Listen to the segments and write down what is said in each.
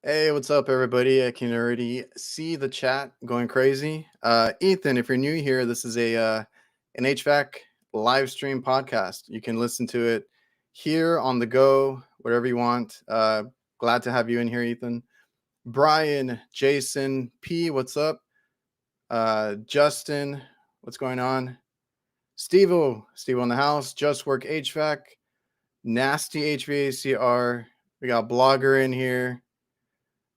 Hey, what's up, everybody? I can already see the chat going crazy. Ethan, if you're new here, this is an HVAC live stream podcast. You can listen to it here on the go, whatever you want. Glad to have you in here, Ethan. Brian, Jason, P, what's up? Justin, what's going on? Steve in the house. Just Work HVAC, Nasty HVACR. We got Blogger in here.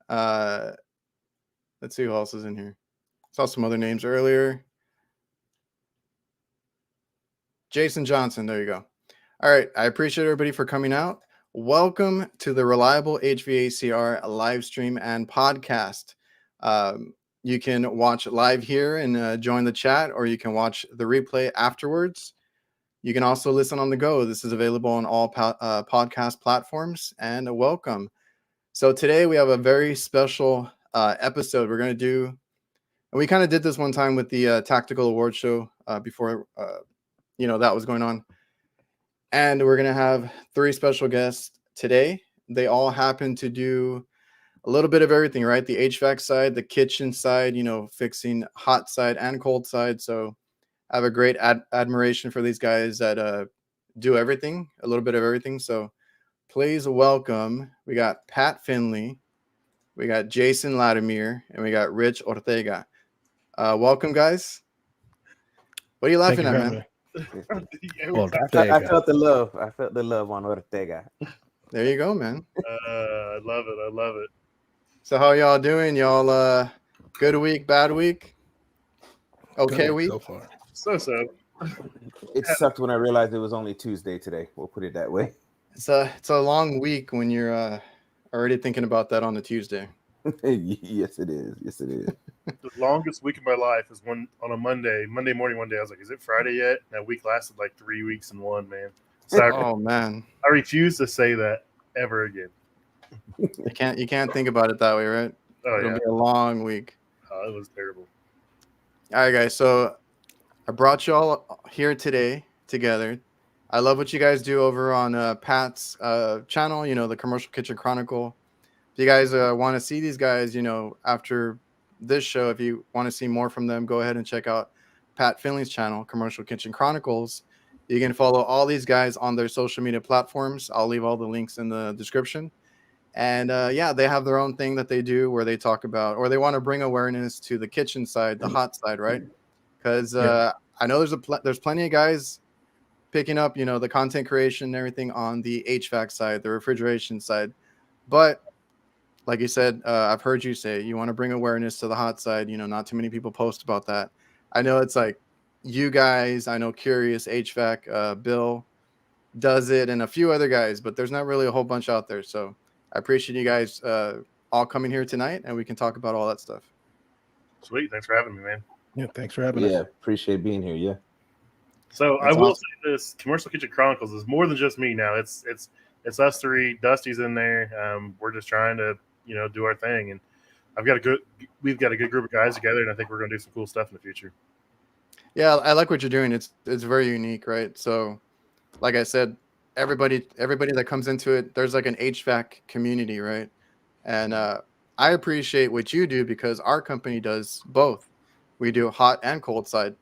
Let's see who else is in here. Saw some other names earlier. Jason Johnson. There you go. All right. I appreciate everybody for coming out. Welcome to the Reliable HVACR live stream and podcast. You can watch live here and join the chat, or you can watch the replay afterwards. You can also listen on the go. This is available on all podcast platforms. And welcome. So today we have a very special episode. We're going to do, and we kind of did this one time with the Tactical Award Show before, that was going on. And we're going to have 3 special guests today. They all happen to do a little bit of everything, right? The HVAC side, the kitchen side, fixing hot side and cold side. So I have a great admiration for these guys that do everything, a little bit of everything. So please welcome, we got Pat Finley, we got Jason Latimer, and we got Rich Ortega. Welcome, guys. What are you laughing at, man? I felt the love. I felt the love on Ortega. There you go, man. I love it. So how y'all doing? Y'all good week, bad week? Okay week? So far. So. It sucked when I realized it was only Tuesday today. We'll put it that way. It's a long week when you're already thinking about that on a Tuesday. Yes, it is. The longest week of my life is on a Monday morning. One day I was like, "Is it Friday yet?" And that week lasted like 3 weeks in one, man. So oh man, I refuse to say that ever again. You can't think about it that way, right? It'll be a long week. It was terrible. All right, guys. So I brought you all here today together. I love what you guys do over on Pat's channel. The Commercial Kitchen Chronicle. If you guys want to see these guys, after this show, if you want to see more from them, go ahead and check out Pat Finley's channel, Commercial Kitchen Chronicles. You can follow all these guys on their social media platforms. I'll leave all the links in the description. And they have their own thing that they do where they talk about, or they want to bring awareness to the kitchen side, the hot side, right? Because I know there's plenty of guys picking up, the content creation and everything on the HVAC side, the refrigeration side. But like you said, I've heard you say you want to bring awareness to the hot side. Not too many people post about that. I know it's like you guys, I know Curious HVAC, Bill does it, and a few other guys, but there's not really a whole bunch out there. So I appreciate you guys all coming here tonight, and we can talk about all that stuff. Sweet. Thanks for having me, man. Yeah, thanks for having us. Yeah, appreciate being here. Yeah. So I will say this: Commercial Kitchen Chronicles is more than just me now. It's us 3. Dusty's in there. We're just trying to do our thing, and we've got a good group of guys together, and I think we're going to do some cool stuff in the future. Yeah, I like what you're doing. It's very unique, right? So, like I said, everybody that comes into it, there's like an HVAC community, right? And I appreciate what you do because our company does both. We do hot and cold side.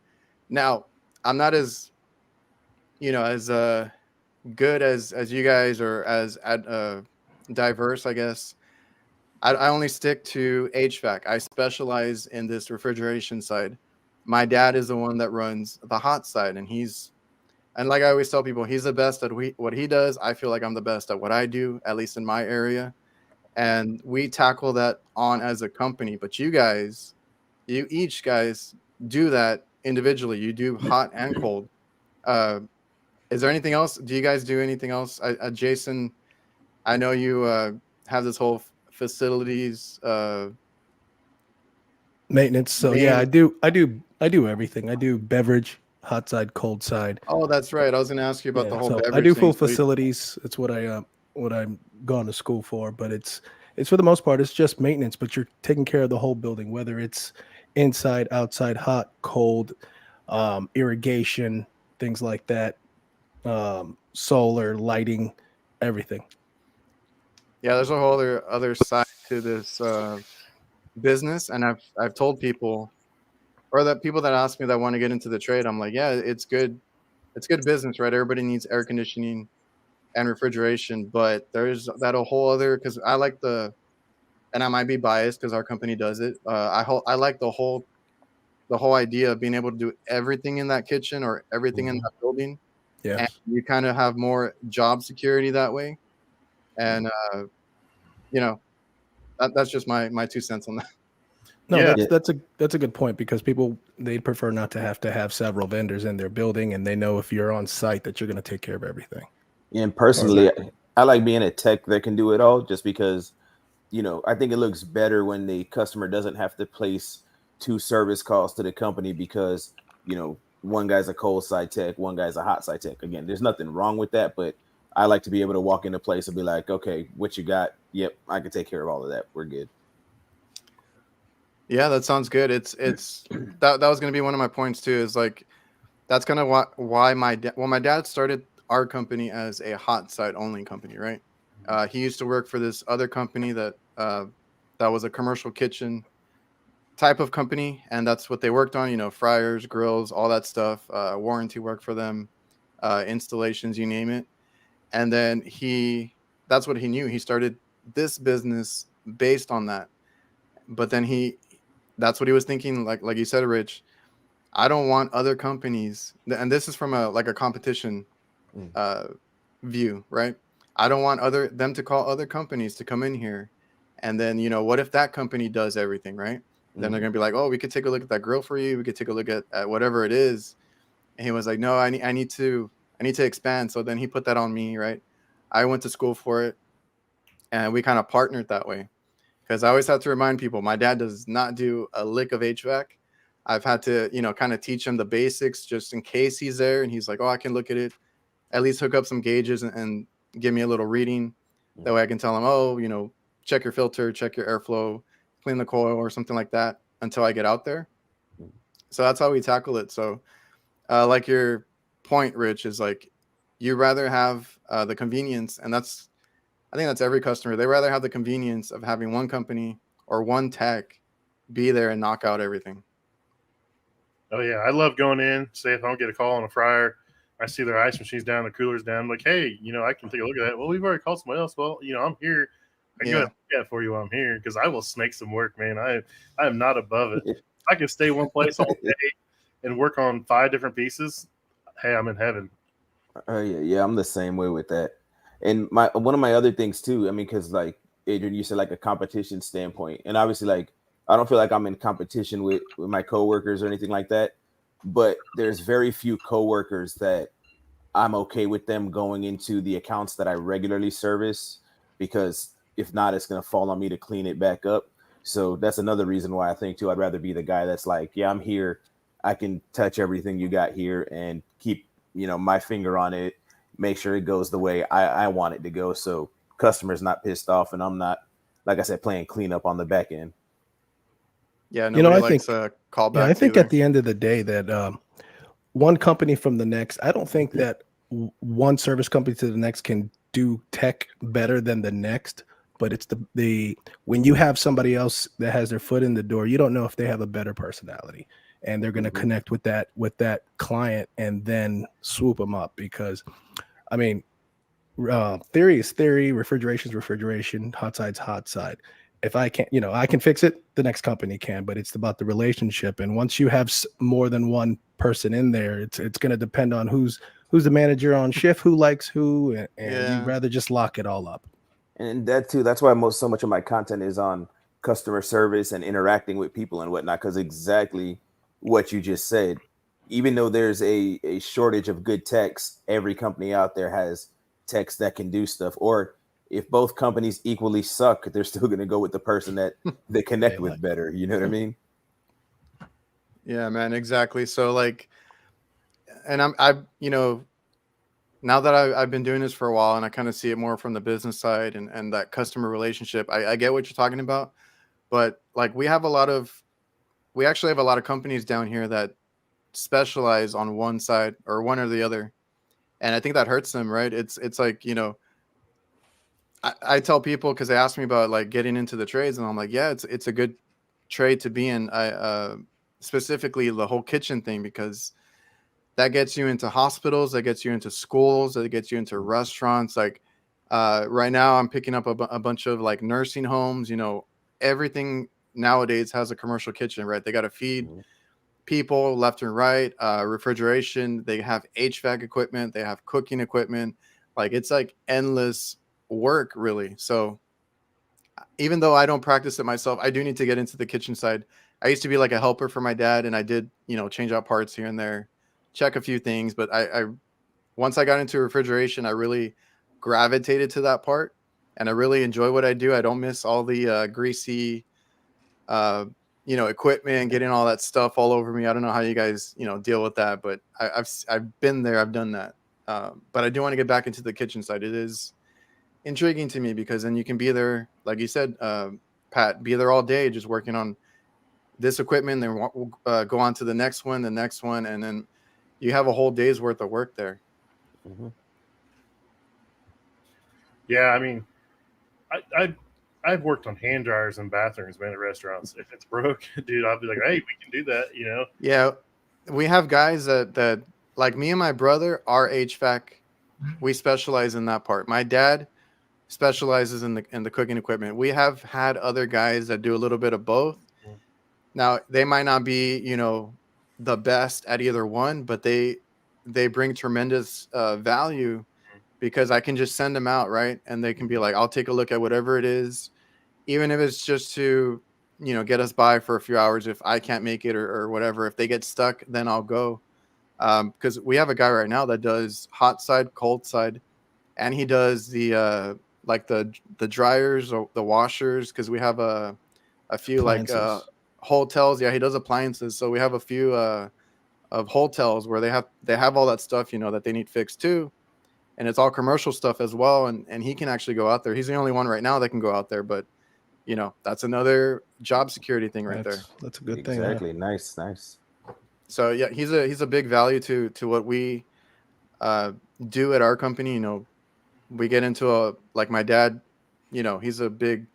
Now, I'm not as good as you guys, or as diverse, I guess. I only stick to HVAC. I specialize in this refrigeration side. My dad is the one that runs the hot side, and like I always tell people, he's the best at what he does. I feel like I'm the best at what I do, at least in my area. And we tackle that on as a company. But you each guys do that individually. You do hot and cold. Is there anything else? Do you guys do anything else? Jason, I know you have this whole facilities maintenance. So yeah, I do everything. I do beverage, hot side, cold side. Oh, that's right. I was going to ask you about the whole beverage. I do full facilities. It's what I'm going to school for, but it's for the most part, it's just maintenance, but you're taking care of the whole building, whether it's inside, outside, hot, cold, irrigation, things like that, solar, lighting, everything. Yeah, there's a whole other side to this business, and I've told people, or that people that ask me that want to get into the trade, I'm like, yeah, it's good business, right? Everybody needs air conditioning and refrigeration, but there's that a whole other, because I like and I might be biased because our company does it. I like the whole idea of being able to do everything in that kitchen or everything in that building, and Yes. you kind of have more job security that way. And you know, that's just my 2 cents on that. No, Yeah. that's a good point, because people, they'd prefer not to have several vendors in their building, and they know if you're on site that you're going to take care of everything. And personally, I like being a tech that can do it all, just because, I think it looks better when the customer doesn't have to place 2 service calls to the company because, one guy's a cold side tech, one guy's a hot side tech. Again, there's nothing wrong with that, but I like to be able to walk into place and be like, okay, what you got? Yep, I can take care of all of that. We're good. Yeah, that sounds good. It's that was going to be one of my points too. Is like that's kind of why my dad started our company as a hot side only company, right? He used to work for this other company that was a commercial kitchen type of company, and that's what they worked on. Fryers, grills, all that stuff. Warranty work for them, installations, you name it. And then that's what he knew. He started this business based on that. But then that's what he was thinking. Like you said, Rich, I don't want other companies, and this is from a competition uh, view, right? I don't want them to call other companies to come in here, and then what if that company does everything, right? Then they're gonna be like, oh, we could take a look at that grill for you. We could take a look at whatever it is. And he was like, no, I need to expand. So then he put that on me, right? I went to school for it, and we kind of partnered that way. Because I always have to remind people, my dad does not do a lick of HVAC. I've had to, kind of teach him the basics just in case he's there and he's like, oh, I can look at it, at least hook up some gauges and give me a little reading. That way I can tell him, oh, check your filter, check your airflow, clean the coil or something like that until I get out there. So that's how we tackle it. So like your point, Rich, is like you rather have the convenience, and I think that's every customer. They rather have the convenience of having one company or one tech be there and knock out everything. Oh yeah, I love going in. Say if I don't get a call on a fryer, I see their ice machine's down, the cooler's down. I'm like, hey, I can take a look at that. Well, we've already called somebody else. Well, I'm here. I can go ahead and look at it for you while I'm here, because I will snake some work, man. I am not above it. I can stay one place all day and work on 5 different pieces. Hey, I'm in heaven. Yeah, I'm the same way with that. And one of my other things too, I mean, because like Adrian, you said like a competition standpoint, and obviously like I don't feel like I'm in competition with my coworkers or anything like that, but there's very few coworkers that I'm okay with them going into the accounts that I regularly service, because if not, it's going to fall on me to clean it back up. So that's another reason why I think too, I'd rather be the guy that's like, yeah, I'm here. I can touch everything you got here and keep, my finger on it, make sure it goes the way I want it to go. So customers not pissed off, and I'm not, like I said, playing cleanup on the back end. Yeah, nobody likes callbacks. Yeah, I think either. at the end of the day that one company from the next, I don't think that one service company to the next can do tech better than the next. But it's the when you have somebody else that has their foot in the door, you don't know if they have a better personality, and they're going to connect with that client and then swoop them up. Because, I mean, theory is theory, refrigeration is refrigeration, hot side's hot side. If I can't, I can fix it, the next company can, but it's about the relationship. And once you have more than one person in there, it's going to depend on who's the manager on shift, who likes who, and you'd rather just lock it all up. And that too, that's why so much of my content is on customer service and interacting with people and whatnot, because exactly what you just said. Even though there's a shortage of good techs, every company out there has techs that can do stuff. Or if both companies equally suck, they're still going to go with the person that they connect with better. You know what I mean? Yeah, man, exactly. So like, and now that I've been doing this for a while, and I kind of see it more from the business side and that customer relationship, I get what you're talking about. But like we actually have a lot of companies down here that specialize on one side or one or the other. And I think that hurts them, right? It's like, I tell people, because they ask me about like getting into the trades, and I'm like, yeah, it's a good trade to be in. I specifically the whole kitchen thing, because that gets you into hospitals, that gets you into schools, that gets you into restaurants. Like right now, I'm picking up a bunch of like nursing homes. You know, everything nowadays has a commercial kitchen, right? They got to feed people left and right. Refrigeration. They have HVAC equipment. They have cooking equipment. Like it's like endless work, really. So even though I don't practice it myself, I do need to get into the kitchen side. I used to be like a helper for my dad, and I did, you know, change out parts here and there, check a few things. But I once I got into refrigeration, I really gravitated to that part, and I really enjoy what I do. I don't miss all the greasy, uh, you know, equipment and getting all that stuff all over me. I don't know how you guys, you know, deal with that, but I've been there, I've done that. But I do want to get back into the kitchen side. It is intriguing to me, because then you can be there, like you said, Pat, be there all day just working on this equipment, then go on to the next one, and then you have a whole day's worth of work there. Yeah, I mean, I've worked on hand dryers in bathrooms, man, at restaurants. If it's broke, dude, I'll be like, hey, we can do that, you know? Yeah, we have guys that like me and my brother are HVAC. We specialize in that part. My dad specializes in the cooking equipment. We have had other guys that do a little bit of both. Now they might not be, you know, the best at either one, but they bring tremendous value, because I can just send them out, right, and they can be like, I'll take a look at whatever it is, even if it's just to, you know, get us by for a few hours if I can't make it, or whatever. If they get stuck, then I'll go. Because we have a guy right now that does hot side, cold side, and he does the like the dryers or the washers, because we have a few like hotels. Yeah, he does appliances, so we have a few of hotels where they have all that stuff, you know, that they need fixed too, and it's all commercial stuff as well. And he can actually go out there. He's the only one right now that can go out there, but you know, that's another job security thing right there. That's a good thing. Exactly. Nice. So yeah, he's a big value to what we do at our company. You know, we get into like my dad, you know, he's a big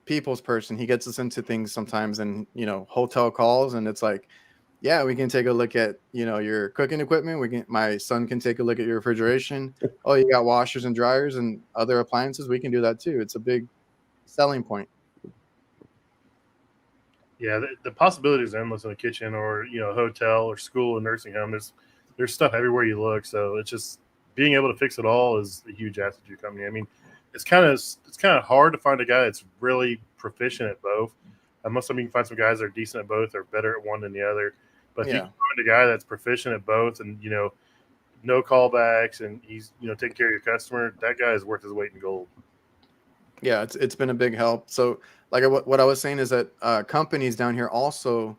people's person. He gets us into things sometimes, and you know, hotel calls, and it's like, yeah, we can take a look at, you know, your cooking equipment. My son can take a look at your refrigeration. Oh, you got washers and dryers and other appliances. We can do that too. It's a big selling point. Yeah, the possibilities are endless in a kitchen, or, you know, hotel or school or nursing home. There's stuff everywhere you look. So it's just being able to fix it all is a huge asset to your company. I mean, it's kind of hard to find a guy that's really proficient at both. Most of them, you can find some guys that are decent at both or better at one than the other. But if you can find a guy that's proficient at both, and, you know, no callbacks, and he's, you know, taking care of your customer, that guy is worth his weight in gold. Yeah, it's been a big help. So like what I was saying is that companies down here also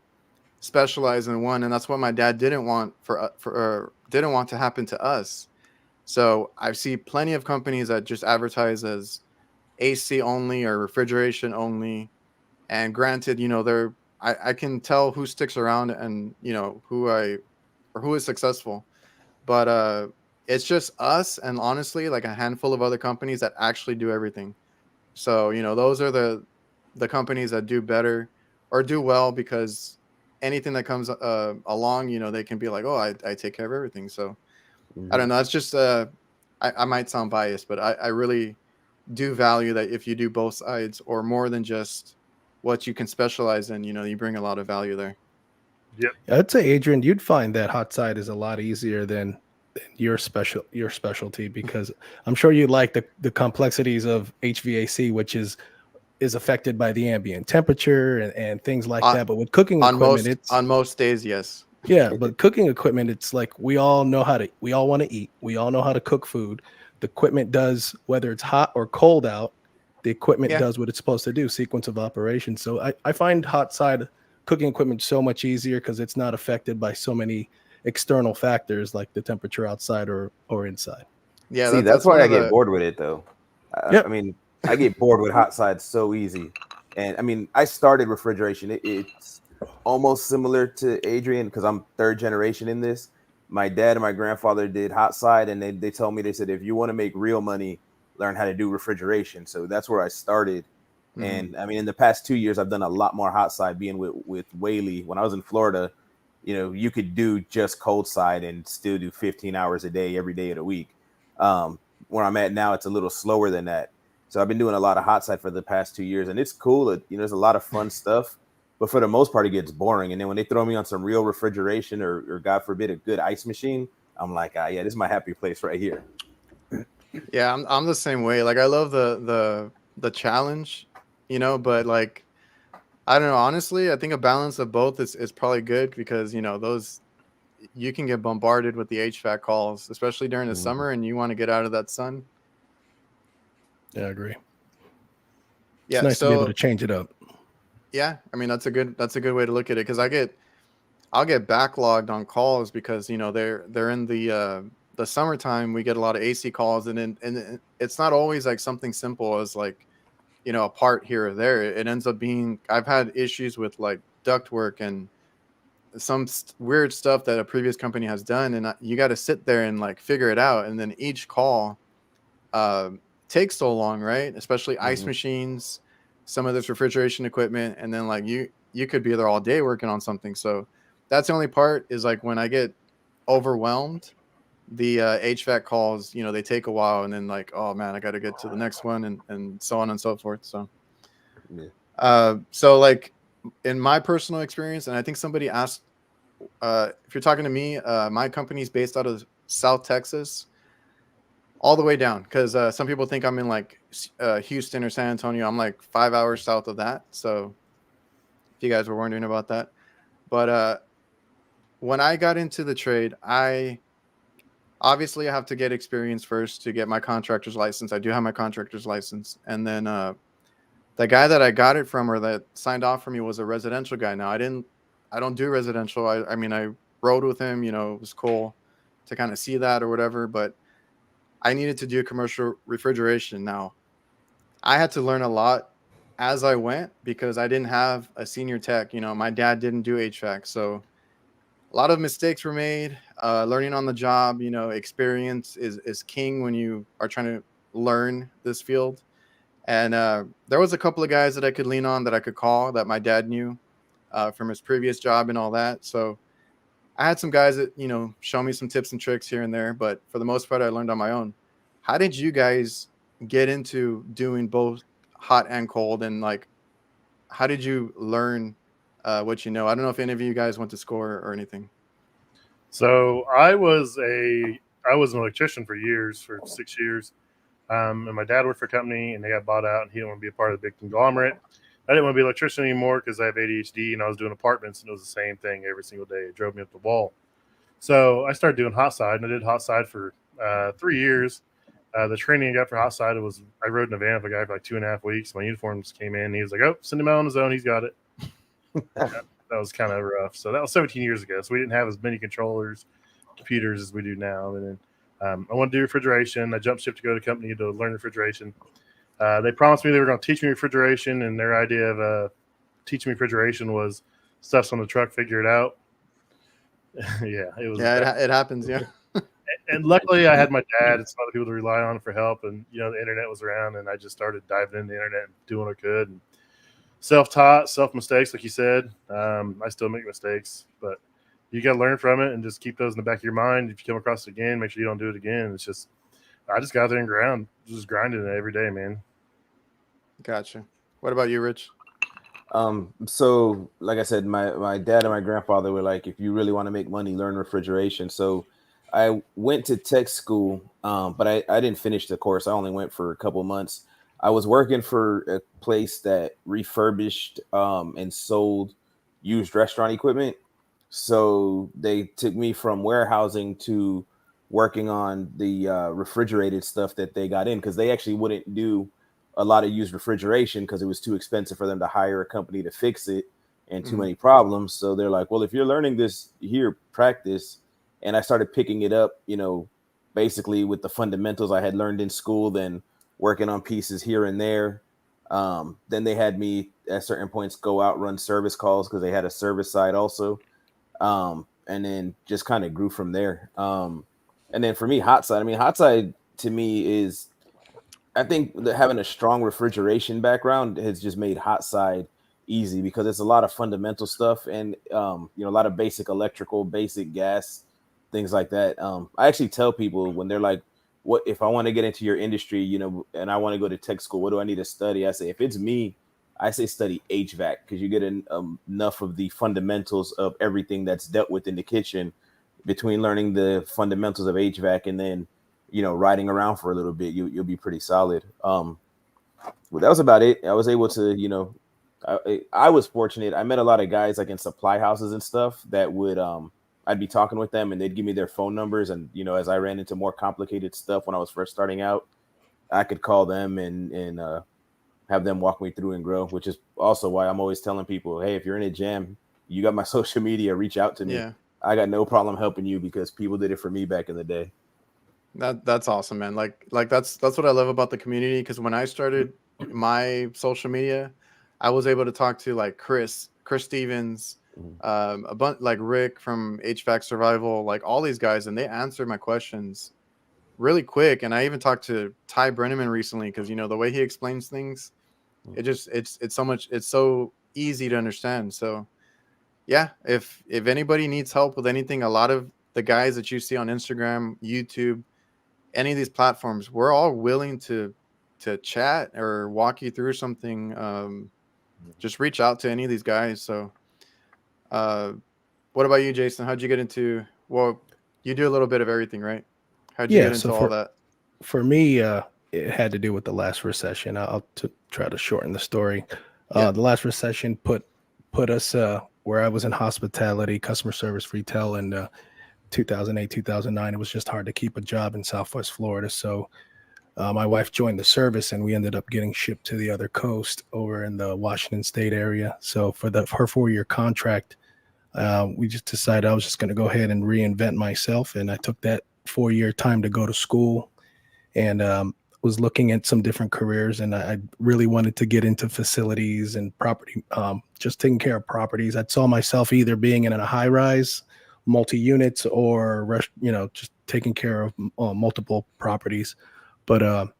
specialize in one, and that's what my dad didn't want didn't want to happen to us. So I see plenty of companies that just advertise as AC only or refrigeration only. And granted, you know, I can tell who sticks around, and you know, who is successful. But it's just us, and honestly, like a handful of other companies that actually do everything. So, you know, those are the companies that do better or do well, because anything that comes along, you know, they can be like, oh, I take care of everything. So I don't know. It's just I might sound biased, but I really do value that if you do both sides, or more than just what you can specialize in, you know, you bring a lot of value there. Yep. I'd say, Adrian, you'd find that hot side is a lot easier than your specialty, because I'm sure you like the complexities of HVAC, which is affected by the ambient temperature and things like that. But with cooking equipment, on most days, yes. Yeah, but cooking equipment, it's like we all want to eat. We all know how to cook food. The equipment does, whether it's hot or cold out, the equipment does what it's supposed to do, sequence of operations. So I find hot side cooking equipment so much easier, because it's not affected by so many external factors like the temperature outside or inside. Yeah, see, that's why I get bored with it, though. I mean, I get bored with hot side so easy. And I mean, I started refrigeration. It's almost similar to Adrian, because I'm third generation in this. My dad and my grandfather did hot side, and they told me, they said, if you want to make real money, learn how to do refrigeration. So that's where I started. And I mean, in the past 2 years, I've done a lot more hot side being with Whaley. When I was in Florida, you could do just cold side and still do 15 hours a day, every day of the week. Where I'm at now, it's a little slower than that. So I've been doing a lot of hot side for the past 2 years, and it's cool. There's a lot of fun stuff, but for the most part, it gets boring. And then when they throw me on some real refrigeration or God forbid, a good ice machine, I'm like, yeah, this is my happy place right here. Yeah, I'm the same way. Like I love the challenge, but like I don't know, honestly, I think a balance of both is probably good because those you can get bombarded with the HVAC calls, especially during the summer, and you want to get out of that sun. Yeah, I agree. Yeah, It's nice to be able so to change it up. yeah, I mean that's a good way to look at it because I'll get backlogged on calls because they're in the summertime. We get a lot of AC calls, and it's not always like something simple as like a part here or there. It ends up being I've had issues with like ductwork and some weird stuff that a previous company has done, and you got to sit there and like figure it out. And then each call uh, takes so long, right? Especially ice machines, some of this refrigeration equipment, and then like you could be there all day working on something. So that's the only part is like when I get overwhelmed, the HVAC calls, they take a while, and then like, oh man, I got to get to the next one, and so on and so forth. So, so like in my personal experience, and I think somebody asked, if you're talking to me, my company's based out of South Texas, all the way down, because some people think I'm in like Houston or San Antonio. I'm like 5 hours south of that. So if you guys were wondering about that, but when I got into the trade, I obviously have to get experience first to get my contractor's license. I do have my contractor's license, and then the guy that I got it from or that signed off for me was a residential guy. Now I don't do residential. I mean, I rode with him, it was cool to kind of see that or whatever, but I needed to do commercial refrigeration. Now I had to learn a lot as I went because I didn't have a senior tech. My dad didn't do HVAC. So a lot of mistakes were made, learning on the job. Experience is king when you are trying to learn this field. And there was a couple of guys that I could lean on, that I could call, that my dad knew from his previous job and all that. So I had some guys that, show me some tips and tricks here and there. But for the most part, I learned on my own. How did you guys get into doing both hot and cold? And like, how did you learn what you know? I don't know if any of you guys went to school or anything. So I was an electrician for 6 years. And my dad worked for a company, and they got bought out, and he didn't want to be a part of the big conglomerate. I didn't want to be an electrician anymore because I have ADHD, and I was doing apartments, and it was the same thing every single day. It drove me up the wall. So I started doing hot side, and I did hot side for 3 years. The training I got for hot side was I rode in a van with a guy for like 2.5 weeks. My uniforms came in, and he was like, "Oh, send him out on his own. He's got it." That was kind of rough. So that was 17 years ago. So we didn't have as many controllers, computers as we do now. And then I wanted to do refrigeration. I jumped ship to go to a company to learn refrigeration. They promised me they were going to teach me refrigeration, and their idea of teaching me refrigeration was stuff's on the truck, figure it out. Yeah, it was. Yeah, it happens. Yeah. And luckily, I had my dad and some other people to rely on for help, and the internet was around, and I just started diving into the internet and doing what I could. And self-taught, self-mistakes, like you said. I still make mistakes, but you got to learn from it and just keep those in the back of your mind. If you come across it again, make sure you don't do it again. It's just, I just got out there and just grinding it every day, man. Gotcha. What about you, Rich? So like I said, my dad and my grandfather were like, if you really want to make money, learn refrigeration. So I went to tech school, but I didn't finish the course. I only went for a couple months. I was working for a place that refurbished and sold used restaurant equipment. So they took me from warehousing to working on the refrigerated stuff that they got in, because they actually wouldn't do a lot of used refrigeration because it was too expensive for them to hire a company to fix it and too many problems. So they're like, well, if you're learning this here, practice. And I started picking it up, basically with the fundamentals I had learned in school, then working on pieces here and there. Then they had me at certain points go out, run service calls because they had a service side also. And then just kind of grew from there. And then for me, hot side to me is I think that having a strong refrigeration background has just made hot side easy because it's a lot of fundamental stuff and a lot of basic electrical, basic gas, things like that. I actually tell people when they're like, "What if I want to get into your industry, and I want to go to tech school? What do I need to study?" I say, if it's me, I say study HVAC because you get enough of the fundamentals of everything that's dealt with in the kitchen between learning the fundamentals of HVAC and then riding around for a little bit, you'll be pretty solid. Well, that was about it. I was able to, I was fortunate. I met a lot of guys like in supply houses and stuff that would, I'd be talking with them and they'd give me their phone numbers. And, as I ran into more complicated stuff when I was first starting out, I could call them and have them walk me through and grow, which is also why I'm always telling people, hey, if you're in a jam, you got my social media, reach out to me. Yeah. I got no problem helping you because people did it for me back in the day. That's awesome, man. Like that's what I love about the community. Because when I started my social media, I was able to talk to like Chris Stevens, a bunch like Rick from HVAC Survival, like all these guys, and they answered my questions really quick. And I even talked to Ty Brenneman recently because the way he explains things, it's so easy to understand. So yeah, if anybody needs help with anything, a lot of the guys that you see on Instagram, YouTube, any of these platforms, we're all willing to chat or walk you through something. Just reach out to any of these guys. So what about you, Jason? How'd you get into, well, you do a little bit of everything, right? How'd you get into all that? For me, it had to do with the last recession. I'll try to shorten the story. The last recession put us where I was in hospitality, customer service, retail, and 2008, 2009, it was just hard to keep a job in Southwest Florida. So my wife joined the service and we ended up getting shipped to the other coast over in the Washington State area. So for her 4-year contract, we just decided I was just going to go ahead and reinvent myself. And I took that 4-year time to go to school and was looking at some different careers. And I really wanted to get into facilities and property, just taking care of properties. I saw myself either being in a high rise, multi-units, or just taking care of multiple properties. But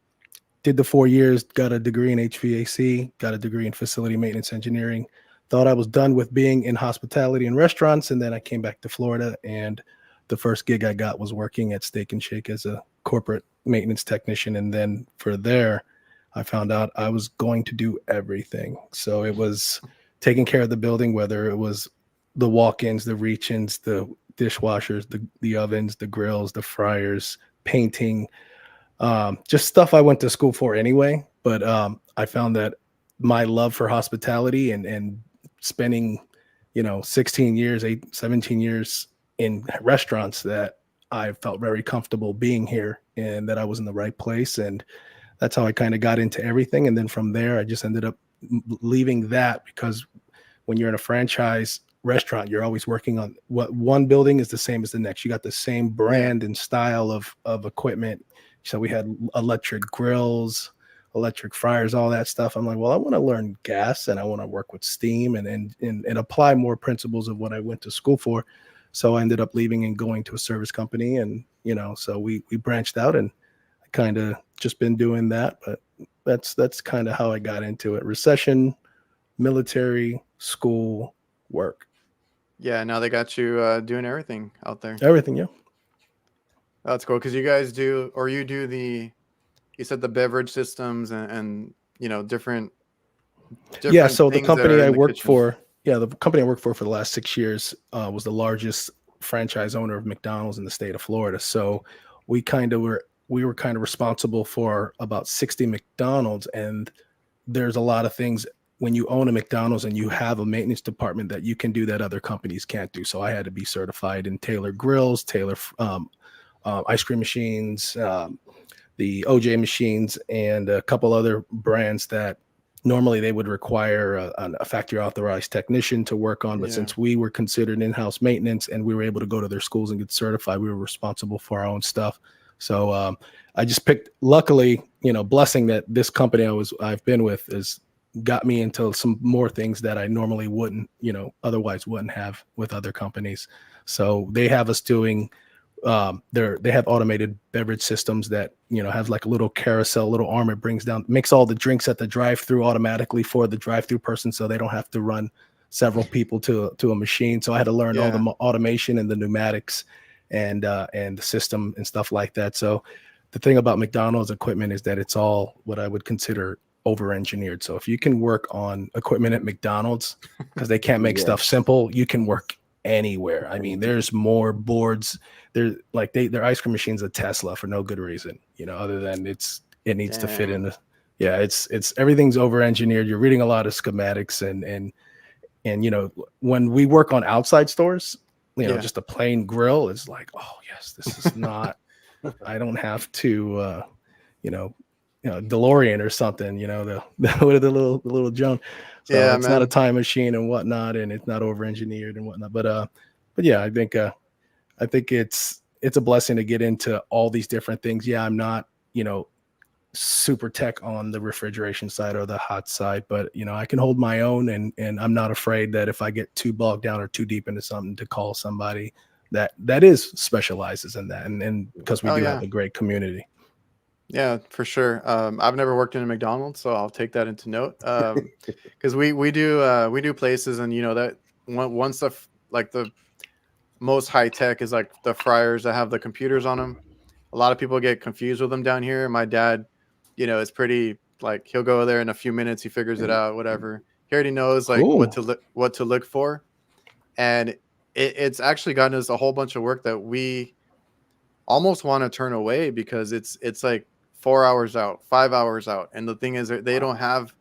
did the 4 years, got a degree in HVAC, got a degree in facility maintenance engineering. Thought I was done with being in hospitality and restaurants, and then I came back to Florida, and the first gig I got was working at Steak and Shake as a corporate maintenance technician. And then for there, I found out I was going to do everything. So it was taking care of the building, whether it was the walk-ins, the reach-ins, the dishwashers, the ovens, the grills, the fryers, painting, just stuff I went to school for anyway. But I found that my love for hospitality and spending, 17 years in restaurants, that I felt very comfortable being here and that I was in the right place. And that's how I kind of got into everything. And then from there, I just ended up leaving that because when you're in a franchise restaurant, you're always working on what one building is the same as the next. You got the same brand and style of equipment. So we had electric grills, electric fryers, all that stuff. I'm like, well, I want to learn gas and I want to work with steam and apply more principles of what I went to school for. So I ended up leaving and going to a service company. And, so we branched out and I kind of just been doing that. But that's kind of how I got into it. Recession, military, school, work. Yeah, now they got you doing everything out there. Everything, yeah. That's cool because you guys do, or you do you said the beverage systems and different yeah. So the things company I in the worked kitchen. for, the company I worked for the last 6 years was the largest franchise owner of McDonald's in the state of Florida. So we were kind of responsible for about 60 McDonald's, and there's a lot of things when you own a McDonald's and you have a maintenance department that you can do that other companies can't do. So I had to be certified in Taylor grills, Taylor ice cream machines, the OJ machines, and a couple other brands that normally they would require a factory authorized technician to work on. But since we were considered in-house maintenance and we were able to go to their schools and get certified, we were responsible for our own stuff. So I just picked, luckily, blessing that this company I've been with has got me into some more things that I normally wouldn't, otherwise wouldn't have with other companies. So they have us doing they have automated beverage systems that, you know, have like a little carousel, little arm. It brings down, makes all the drinks at the drive-through automatically for the drive-through person, so they don't have to run several people to a machine. So I had to learn all the automation and the pneumatics and the system and stuff like that. So the thing about McDonald's equipment is that it's all what I would consider over-engineered. So if you can work on equipment at McDonald's, because they can't make stuff simple, you can work anywhere. I mean, there's more boards. They're like their ice cream machine's a Tesla for no good reason, you know, other than it needs to fit in the. Yeah, it's everything's over-engineered. You're reading a lot of schematics and you know, when we work on outside stores, you know, just a plain grill is like, oh yes, this is not. I don't have to, you know, DeLorean or something, you know, the little Joan. So it's not a time machine and whatnot, and it's not over engineered and whatnot. But yeah, I think it's a blessing to get into all these different things. Yeah, I'm not, you know, super tech on the refrigeration side or the hot side, but you know, I can hold my own, and I'm not afraid that if I get too bogged down or too deep into something, to call somebody that is specializes in that, and because we do have a great community. Yeah, for sure. I've never worked in a McDonald's, so I'll take that into note. Because we do places, and you know that one stuff like the most high tech is like the fryers that have the computers on them. A lot of people get confused with them down here. My dad, you know, is pretty like he'll go there in a few minutes, he figures it out, whatever. He already knows like what to look for, and it's actually gotten us a whole bunch of work that we almost want to turn away because it's like 4 hours out, 5 hours out. And the thing is they don't have,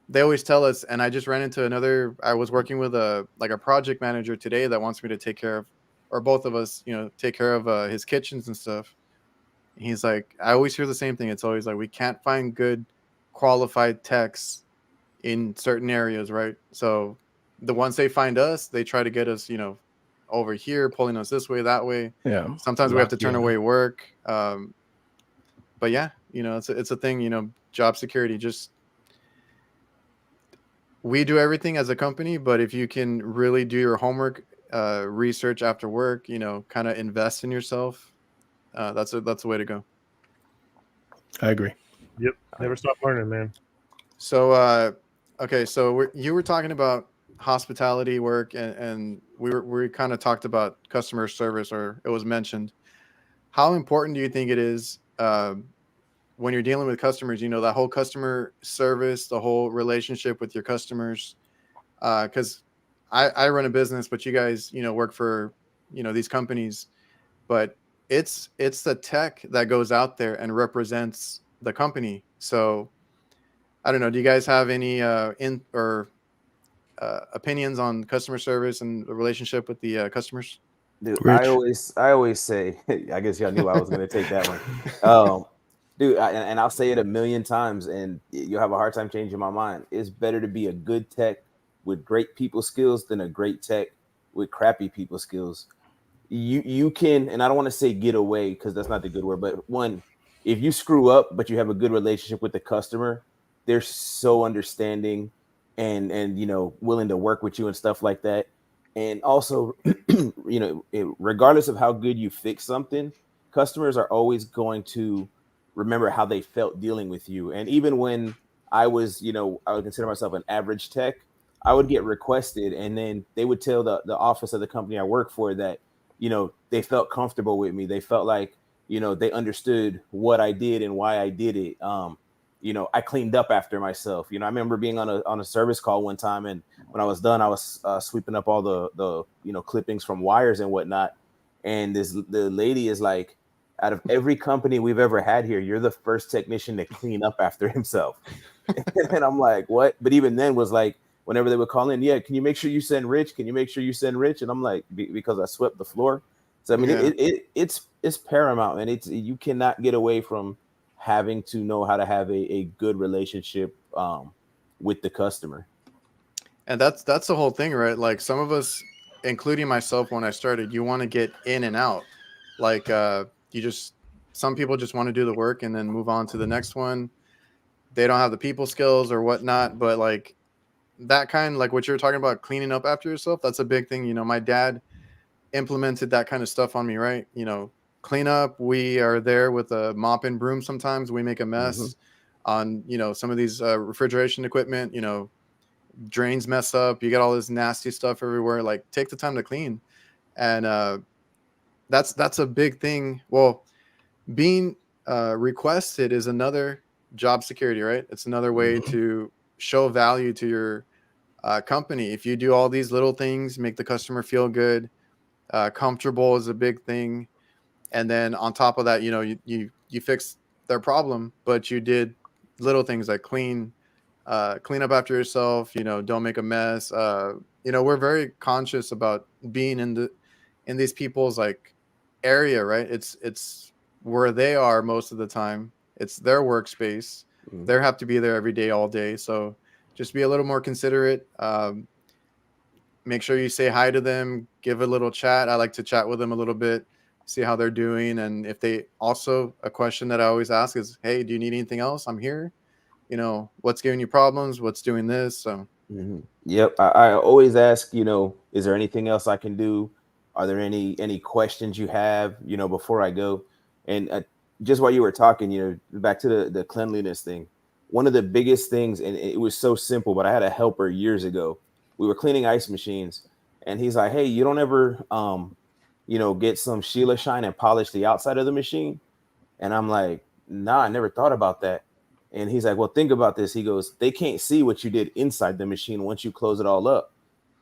they always tell us, and I just ran into I was working with a project manager today that wants me to take care of, or both of us, you know, take care of his kitchens and stuff. He's like, I always hear the same thing. It's always like, we can't find good qualified techs in certain areas, right? So the ones they find us, they try to get us, you know, over here, pulling us this way, that way. Yeah. Sometimes we have to turn away work. But yeah, you know, it's a thing, you know, job security. Just we do everything as a company, but if you can really do your homework, research after work, you know, kind of invest in yourself, that's the way to go. I agree. Yep. Never stop learning, man. So, okay, so you were talking about hospitality work, and we kind of talked about customer service, or it was mentioned. How important do you think it is when you're dealing with customers? You know, that whole customer service, the whole relationship with your customers. Because I run a business, but you guys, you know, work for, you know, these companies, but it's the tech that goes out there and represents the company. So I don't know. Do you guys have any opinions on customer service and the relationship with the customers? Dude, Rich. I always say, I guess y'all knew I was going to take that one. Dude, and I'll say it a million times, and you'll have a hard time changing my mind. It's better to be a good tech with great people skills than a great tech with crappy people skills. You can, and I don't want to say get away because that's not the good word, but one, if you screw up but you have a good relationship with the customer, they're so understanding and you know, willing to work with you and stuff like that. And also, you know, regardless of how good you fix something, customers are always going to remember how they felt dealing with you. And even when I was, you know, I would consider myself an average tech, I would get requested, and then they would tell the office of the company I work for that, you know, they felt comfortable with me. They felt like, you know, they understood what I did and why I did it. You know, I cleaned up after myself. You know, I remember being on a service call one time, and when I was done, I was sweeping up all the you know, clippings from wires and whatnot. And the lady is like, out of every company we've ever had here, you're the first technician to clean up after himself. And I'm like, what? But even then was like, whenever they would call in, yeah, can you make sure you send Rich? Can you make sure you send Rich? And I'm like, because I swept the floor. So I mean, it's paramount, and you cannot get away from having to know how to have a good relationship with the customer. And that's the whole thing, right? Like some of us, including myself, when I started, you want to get in and out. Like some people just want to do the work and then move on to the next one. They don't have the people skills or whatnot, but like that kind, like what you're talking about, cleaning up after yourself, that's a big thing. You know, my dad, implemented that kind of stuff on me, right? Clean up. We are there with a mop and broom. Sometimes we make a mess on, some of these refrigeration equipment, drains mess up. You get all this nasty stuff everywhere. Like, take the time to clean. And that's a big thing. Well, being requested is another job security, right? It's another way to show value to your company. If you do all these little things, make the customer feel good, comfortable is a big thing. And then on top of that, you fix their problem, but you did little things like clean up after yourself, don't make a mess. We're very conscious about being in these people's like area, right? It's where they are most of the time. It's their workspace. They have to be there every day, all day. So just be a little more considerate. Make sure you say hi to them, give a little chat. I like to chat with them a little bit, see how they're doing. And if they also, a question that I always ask is, hey, do you need anything else? I'm here. What's giving you problems? What's doing this? So Yep. I always ask, is there anything else I can do? Are there any questions you have, before I go? And just while you were talking, back to the cleanliness thing, one of the biggest things, and it was so simple, but I had a helper years ago. We were cleaning ice machines, and he's like, hey, you don't ever, get some Sheila shine and polish the outside of the machine? And I'm like, nah, I never thought about that. And he's like, well, think about this. He goes, they can't see what you did inside the machine once you close it all up.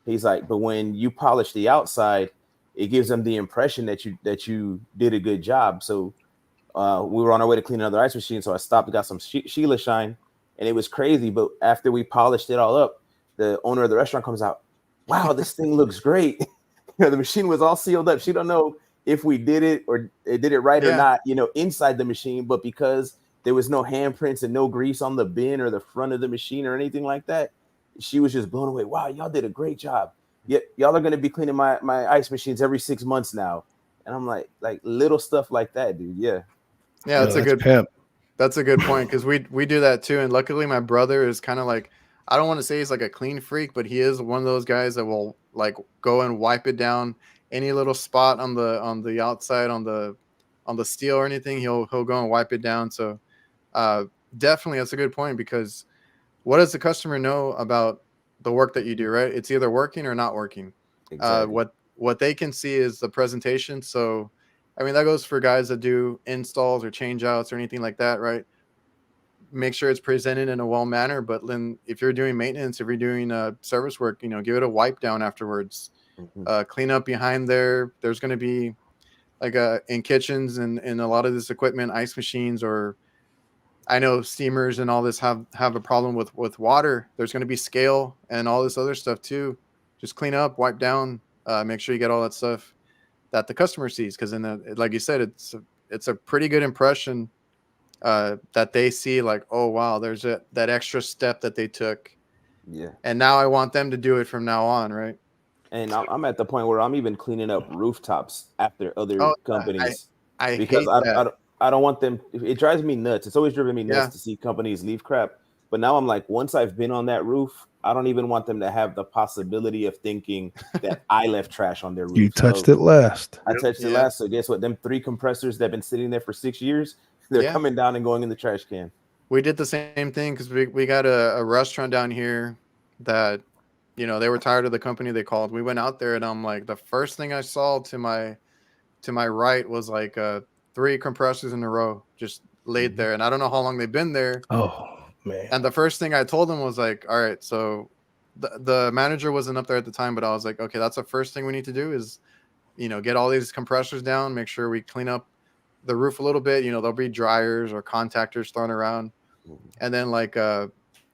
He's like, but when you polish the outside, it gives them the impression that you did a good job. So we were on our way to clean another ice machine. So I stopped and got some Sheila shine, and it was crazy. But after we polished it all up, the owner of the restaurant comes out, wow, this thing looks great. The machine was all sealed up. She don't know if we did it or did it right or not, inside the machine. But because there was no handprints and no grease on the bin or the front of the machine or anything like that, she was just blown away. Wow, y'all did a great job. Y'all are going to be cleaning my ice machines every 6 months now. And I'm like little stuff like that, dude. Yeah. Yeah, that's a good point, because we do that too. And luckily my brother is kind of like, I don't want to say he's like a clean freak, but he is one of those guys that will like go and wipe it down, any little spot on the outside on the steel or anything, he'll go and wipe it down. So definitely that's a good point, because what does the customer know about the work that you do, right? It's either working or not working. Exactly. What they can see is the presentation. So I mean, that goes for guys that do installs or change outs or anything like that, right? Make sure it's presented in a well manner. But then if you're doing maintenance, if you're doing service work, give it a wipe down afterwards. Clean up behind there. There's going to be like in kitchens and a lot of this equipment, ice machines, or I know steamers and all this have a problem with water. There's going to be scale and all this other stuff too. Just clean up, wipe down, make sure you get all that stuff that the customer sees. Because like you said, it's a pretty good impression that they see, like, oh wow, there's that extra step that they took. Yeah. And now I want them to do it from now on, right? And I'm at the point where I'm even cleaning up rooftops after other companies. I because hate that. I don't want them. It drives me nuts. It's always driven me nuts to see companies leave crap. But now I'm like, once I've been on that roof, I don't even want them to have the possibility of thinking that I left trash on their roof. You touched it last. I touched it last. So guess what? Them 3 compressors that have been sitting there for 6 years, they're coming down and going in the trash can. We did the same thing, because we got a restaurant down here that, they were tired of the company they called. We went out there, and I'm like, the first thing I saw to my right was like 3 compressors in a row just laid there. And I don't know how long they've been there. Oh, man. And the first thing I told them was like, all right, so the manager wasn't up there at the time, but I was like, okay, that's the first thing we need to do is, get all these compressors down, make sure we clean up the roof a little bit. There'll be dryers or contactors thrown around. And then like,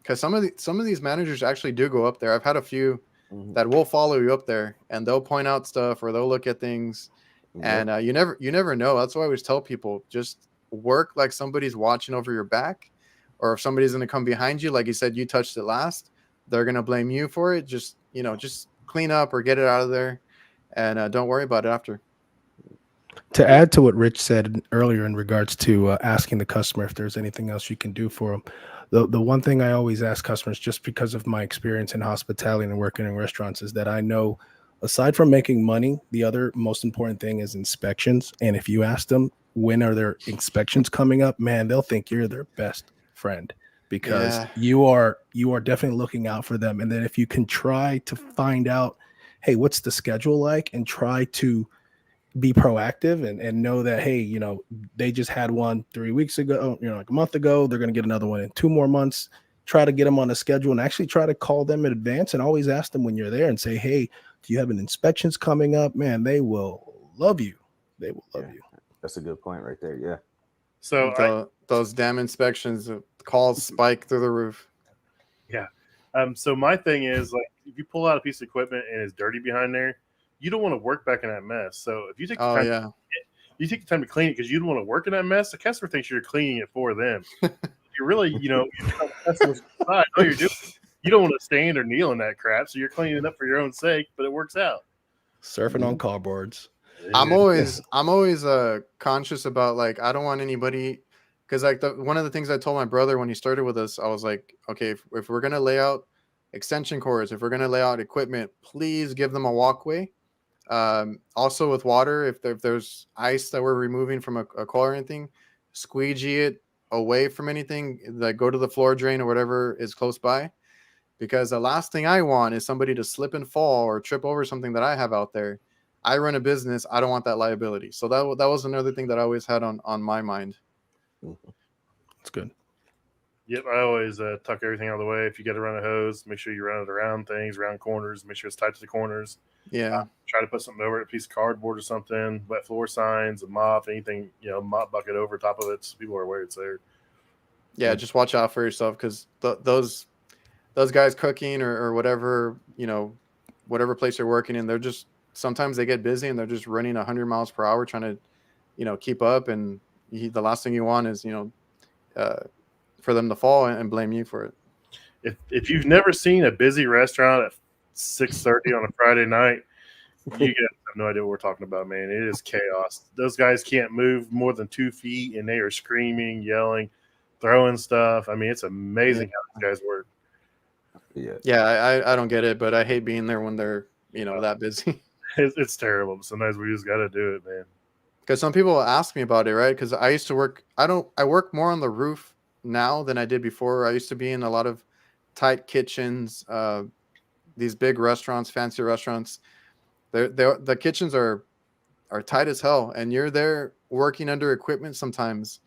because some of these managers actually do go up there. I've had a few that will follow you up there, and they'll point out stuff or they'll look at things. And you never know. That's why I always tell people, just work like somebody's watching over your back, or if somebody's going to come behind you, like you said, you touched it last, they're going to blame you for it. Just clean up or get it out of there, and don't worry about it after. To add to what Rich said earlier in regards to asking the customer if there's anything else you can do for them, the one thing I always ask customers, just because of my experience in hospitality and working in restaurants, is that I know aside from making money, the other most important thing is inspections. And if you ask them when are their inspections coming up, man, they'll think you're their best friend because Yeah. you are definitely looking out for them. And then if you can try to find out, hey, what's the schedule like, and try to be proactive and know that, hey, they just had one 3 weeks ago, like a month ago, they're going to get another one in 2 more months. Try to get them on a schedule and actually try to call them in advance and always ask them when you're there and say, hey, do you have an inspections coming up? Man, they will love you. They will love you. That's a good point right there. Yeah. So those damn inspections, calls spike through the roof. Yeah. So my thing is, like, if you pull out a piece of equipment and it's dirty behind there, you don't want to work back in that mess. So if you take the time to clean it because you don't want to work in that mess, the customer thinks you're cleaning it for them. You're really, you're you're doing. You don't want to stand or kneel in that crap, so you're cleaning it up for your own sake. But it works out. Surfing on cardboards. I'm always conscious about, like, I don't want anybody, because like one of the things I told my brother when he started with us, I was like, okay, if we're gonna lay out extension cords, if we're gonna lay out equipment, please give them a walkway. Also with water, if there's ice that we're removing from a coil or anything, squeegee it away from anything, like go to the floor drain or whatever is close by, because the last thing I want is somebody to slip and fall or trip over something that I have out there. I run a business. I don't want that liability. So that was another thing that I always had on my mind. That's good. Yep, I always tuck everything out of the way. If you got to run a hose, make sure you run it around things, around corners. Make sure it's tight to the corners. Yeah. Try to put something over it, a piece of cardboard or something, wet floor signs, a mop, anything, mop bucket over top of it so people are aware it's there. Yeah, just watch out for yourself, because those guys cooking or whatever, whatever place they're working in, they're just, sometimes they get busy and they're just running 100 miles per hour trying to, keep up. And the last thing you want is, for them to fall and blame you for it. If you've never seen a busy restaurant at 6:30 on a Friday night, you guys have no idea what we're talking about, man. It is chaos. Those guys can't move more than 2 feet, and they are screaming, yelling, throwing stuff. I mean, it's amazing how these guys work. Yeah, I don't get it, but I hate being there when they're that busy. It's terrible. But sometimes we just got to do it, man. Because some people ask me about it, right? Because I used to work. I work more on the roof now than I did before. I used to be in a lot of tight kitchens, these big restaurants, fancy restaurants. The kitchens are tight as hell, and you're there working under equipment sometimes,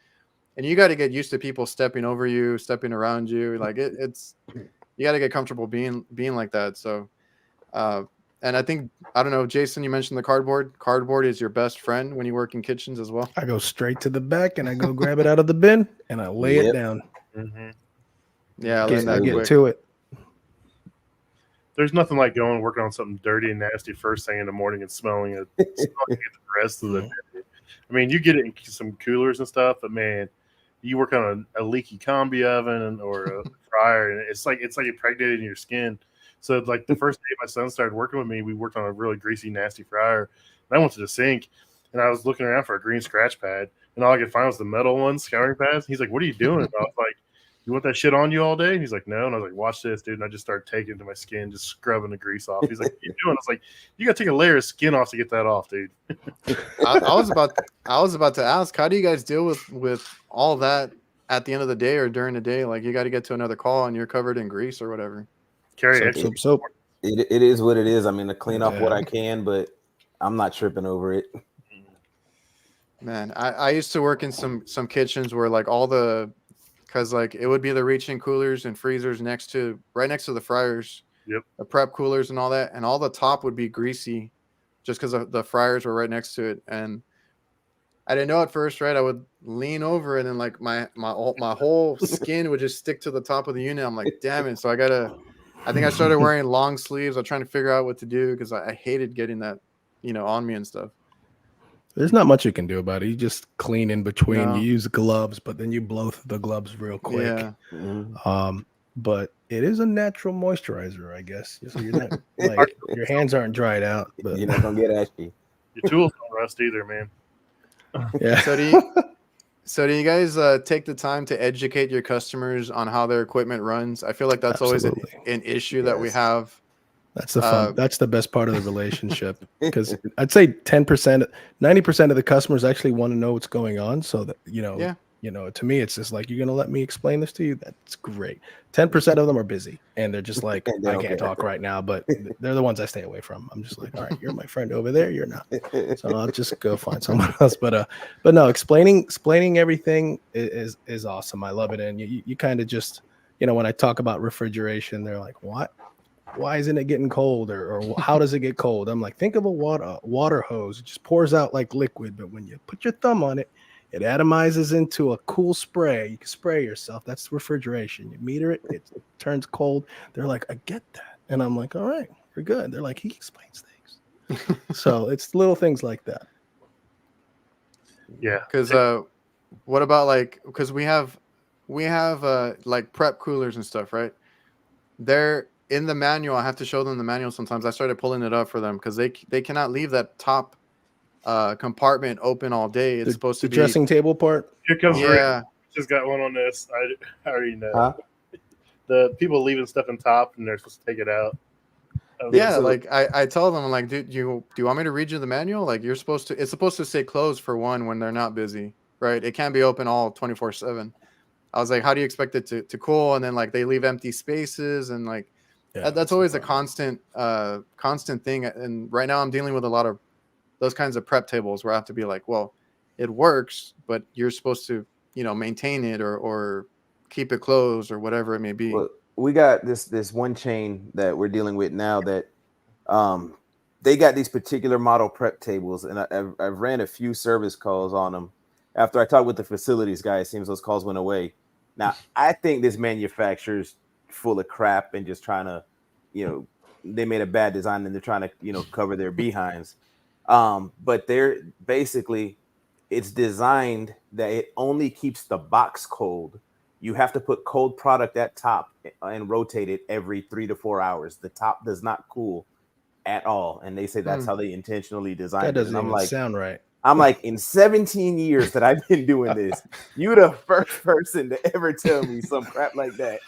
and you got to get used to people stepping over you, stepping around you. Like it's you got to get comfortable being like that. So, and I think, I don't know, Jason, you mentioned the cardboard. Cardboard is your best friend when you work in kitchens as well. I go straight to the back and I go grab it out of the bin and I lay it down. Mm-hmm. Yeah, I get to it. There's nothing like going working on something dirty and nasty first thing in the morning and smelling it the rest of the day. I mean, you get it in some coolers and stuff, but man, you work on a leaky combi oven or a fryer, and it's like impregnated in your skin. So like the first day my son started working with me, we worked on a really greasy, nasty fryer. And I went to the sink and I was looking around for a green scratch pad, and all I could find was the metal one, scouring pads. He's like, "What are you doing?" And I was like, "You want that shit on you all day?" And he's like, "No." And I was like, "Watch this, dude." And I just started taking it to my skin, just scrubbing the grease off. He's like, "What are you doing?" I was like, "You got to take a layer of skin off to get that off, dude." I was about to ask, how do you guys deal with all that at the end of the day or during the day? Like, you got to get to another call and you're covered in grease or whatever. Carry soap. It is what it is. I mean, to clean off what I can, but I'm not tripping over it. Man, I used to work in some kitchens where like because like it would be the reach-in coolers and freezers right next to the fryers. Yep. The prep coolers and all that, and all the top would be greasy just because the fryers were right next to it. And I didn't know at first, right? I would lean over it and like my whole skin would just stick to the top of the unit. I'm like, damn it. So I think I started wearing long sleeves. I'm trying to figure out what to do because I hated getting that, on me and stuff. There's not much you can do about it. You just clean in between. No. You use gloves, but then you blow through the gloves real quick. Yeah. Mm-hmm. But it is a natural moisturizer, I guess. So you're not like your hands aren't dried out. But you're not gonna get ashy. Your tools don't rust either, man. Yeah. So do you guys take the time to educate your customers on how their equipment runs? I feel like that's always an issue that we have That's the fun. That's the best part of the relationship, because I'd say 10%, 90% of the customers actually want to know what's going on. So that, to me, it's just like, you're going to let me explain this to you. That's great. 10% of them are busy and they're just like, I can't talk right now, but they're the ones I stay away from. I'm just like, all right, you're my friend over there. You're not. So I'll just go find someone else. But no, explaining everything is awesome. I love it. And you kind of just, when I talk about refrigeration, they're like, what? Why isn't it getting cold, or how does it get cold? I'm like, think of a water hose. It just pours out like liquid, but when you put your thumb on it, it atomizes into a cool spray. You can spray yourself. That's refrigeration. You meter it, it turns cold. They're like, I get that. And I'm like, all right, we're good. They're like, he explains things. So it's little things like that. Yeah. Because what about because we have like prep coolers and stuff, right? They're in the manual. I have to show them the manual sometimes. I started pulling it up for them because they cannot leave that top compartment open all day. It's supposed to be dressing table part. Here comes Rick. Just got one on this. I already know. Huh? The people leaving stuff in top and they're supposed to take it out. Yeah, like I tell them, I'm like, dude, do you want me to read you the manual? Like, it's supposed to say closed for one when they're not busy, right? It can't be open all 24/7. I was like, how do you expect it to cool? And then like they leave empty spaces, and like that's always a constant thing. And right now I'm dealing with a lot of those kinds of prep tables where I have to be like, well, it works, but you're supposed to, maintain it or keep it closed or whatever it may be. Well, we got this one chain that we're dealing with now that they got these particular model prep tables, and I've ran a few service calls on them. After I talked with the facilities guy, it seems those calls went away. Now, I think this manufacturer's full of crap and just trying to, they made a bad design and they're trying to, cover their behinds. But they're basically, it's designed that it only keeps the box cold. You have to put cold product at top and rotate it every 3 to 4 hours. The top does not cool at all. And they say that's how they intentionally designed it. That doesn't even sound right. I'm like, in 17 years that I've been doing this, you're the first person to ever tell me some crap like that.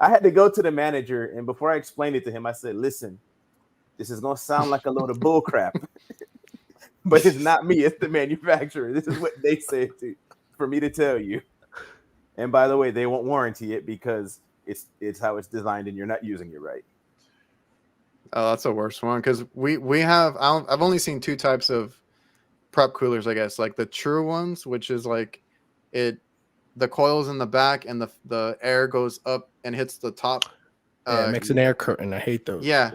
I had to go to the manager, and before I explained it to him, I said, listen, this is going to sound like a load of bull crap, but it's not me, it's the manufacturer. This is what they said for me to tell you. And by the way, they won't warranty it because it's how it's designed and you're not using it right. Oh, that's the worst one, because I've only seen two types of prep coolers, I guess, like the true ones, which is like the coils in the back and the air goes up and hits the top. It makes an air curtain. I hate those. Yeah.